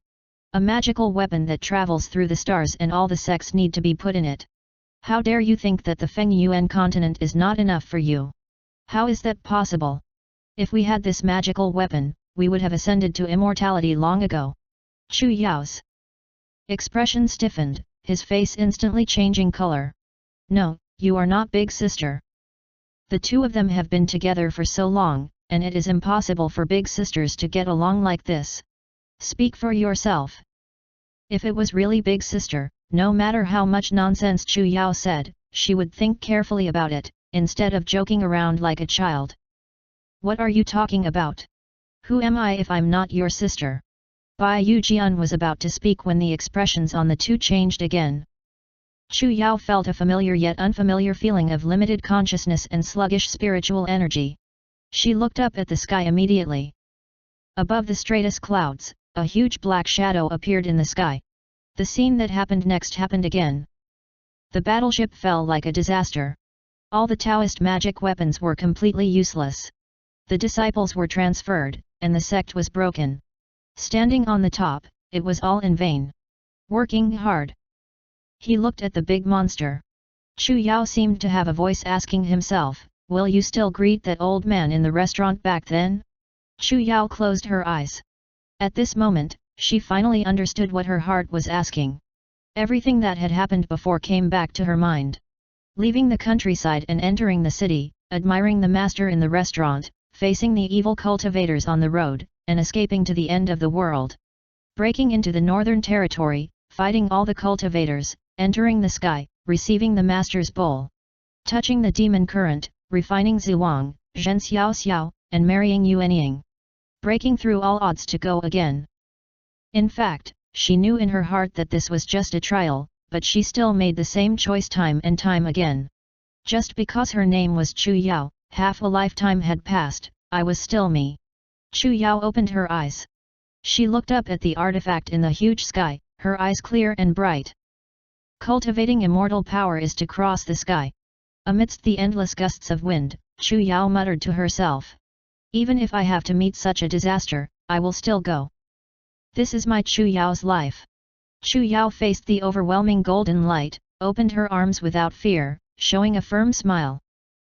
A magical weapon that travels through the stars and all the sects need to be put in it. How dare you think that the Feng Yuan continent is not enough for you? How is that possible? If we had this magical weapon, we would have ascended to immortality long ago. Chu Yao's expression stiffened, his face instantly changing color. No, you are not big sister. The two of them have been together for so long, and it is impossible for big sisters to get along like this. Speak for yourself. If it was really big sister, no matter how much nonsense Chu Yao said, she would think carefully about it, instead of joking around like a child. What are you talking about? Who am I if I'm not your sister? Bai Yujian was about to speak when the expressions on the two changed again. Chu Yao felt a familiar yet unfamiliar feeling of limited consciousness and sluggish spiritual energy. She looked up at the sky immediately. Above the straightest clouds, a huge black shadow appeared in the sky. The scene that happened next happened again. The battleship fell like a disaster. All the Taoist magic weapons were completely useless. The disciples were transferred, and the sect was broken. Standing on the top, it was all in vain. Working hard. He looked at the big monster. Chu Yao seemed to have a voice asking himself, will you still greet that old man in the restaurant back then? Chu Yao closed her eyes. At this moment, she finally understood what her heart was asking. Everything that had happened before came back to her mind. Leaving the countryside and entering the city, admiring the master in the restaurant, facing the evil cultivators on the road, and escaping to the end of the world. Breaking into the northern territory, fighting all the cultivators, entering the sky, receiving the master's bowl. Touching the demon current, refining Zhuang, Zhen Xiao, and marrying Yuanying. Breaking through all odds to go again. In fact, she knew in her heart that this was just a trial, but she still made the same choice time and time again. Just because her name was Chu Yao, half a lifetime had passed, I was still me. Chu Yao opened her eyes. She looked up at the artifact in the huge sky, her eyes clear and bright. Cultivating immortal power is to cross the sky. Amidst the endless gusts of wind, Chu Yao muttered to herself. Even if I have to meet such a disaster, I will still go. This is my Chu Yao's life. Chu Yao faced the overwhelming golden light, opened her arms without fear, showing a firm smile.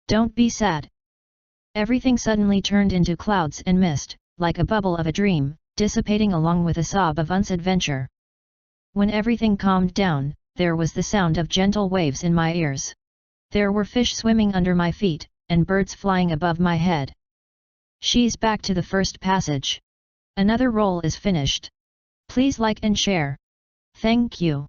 Don't be sad. Everything suddenly turned into clouds and mist, like a bubble of a dream, dissipating along with a sob of unsadventure. When everything calmed down, there was the sound of gentle waves in my ears. There were fish swimming under my feet, and birds flying above my head. She's back to the first passage. Another role is finished. Please like and share. Thank you.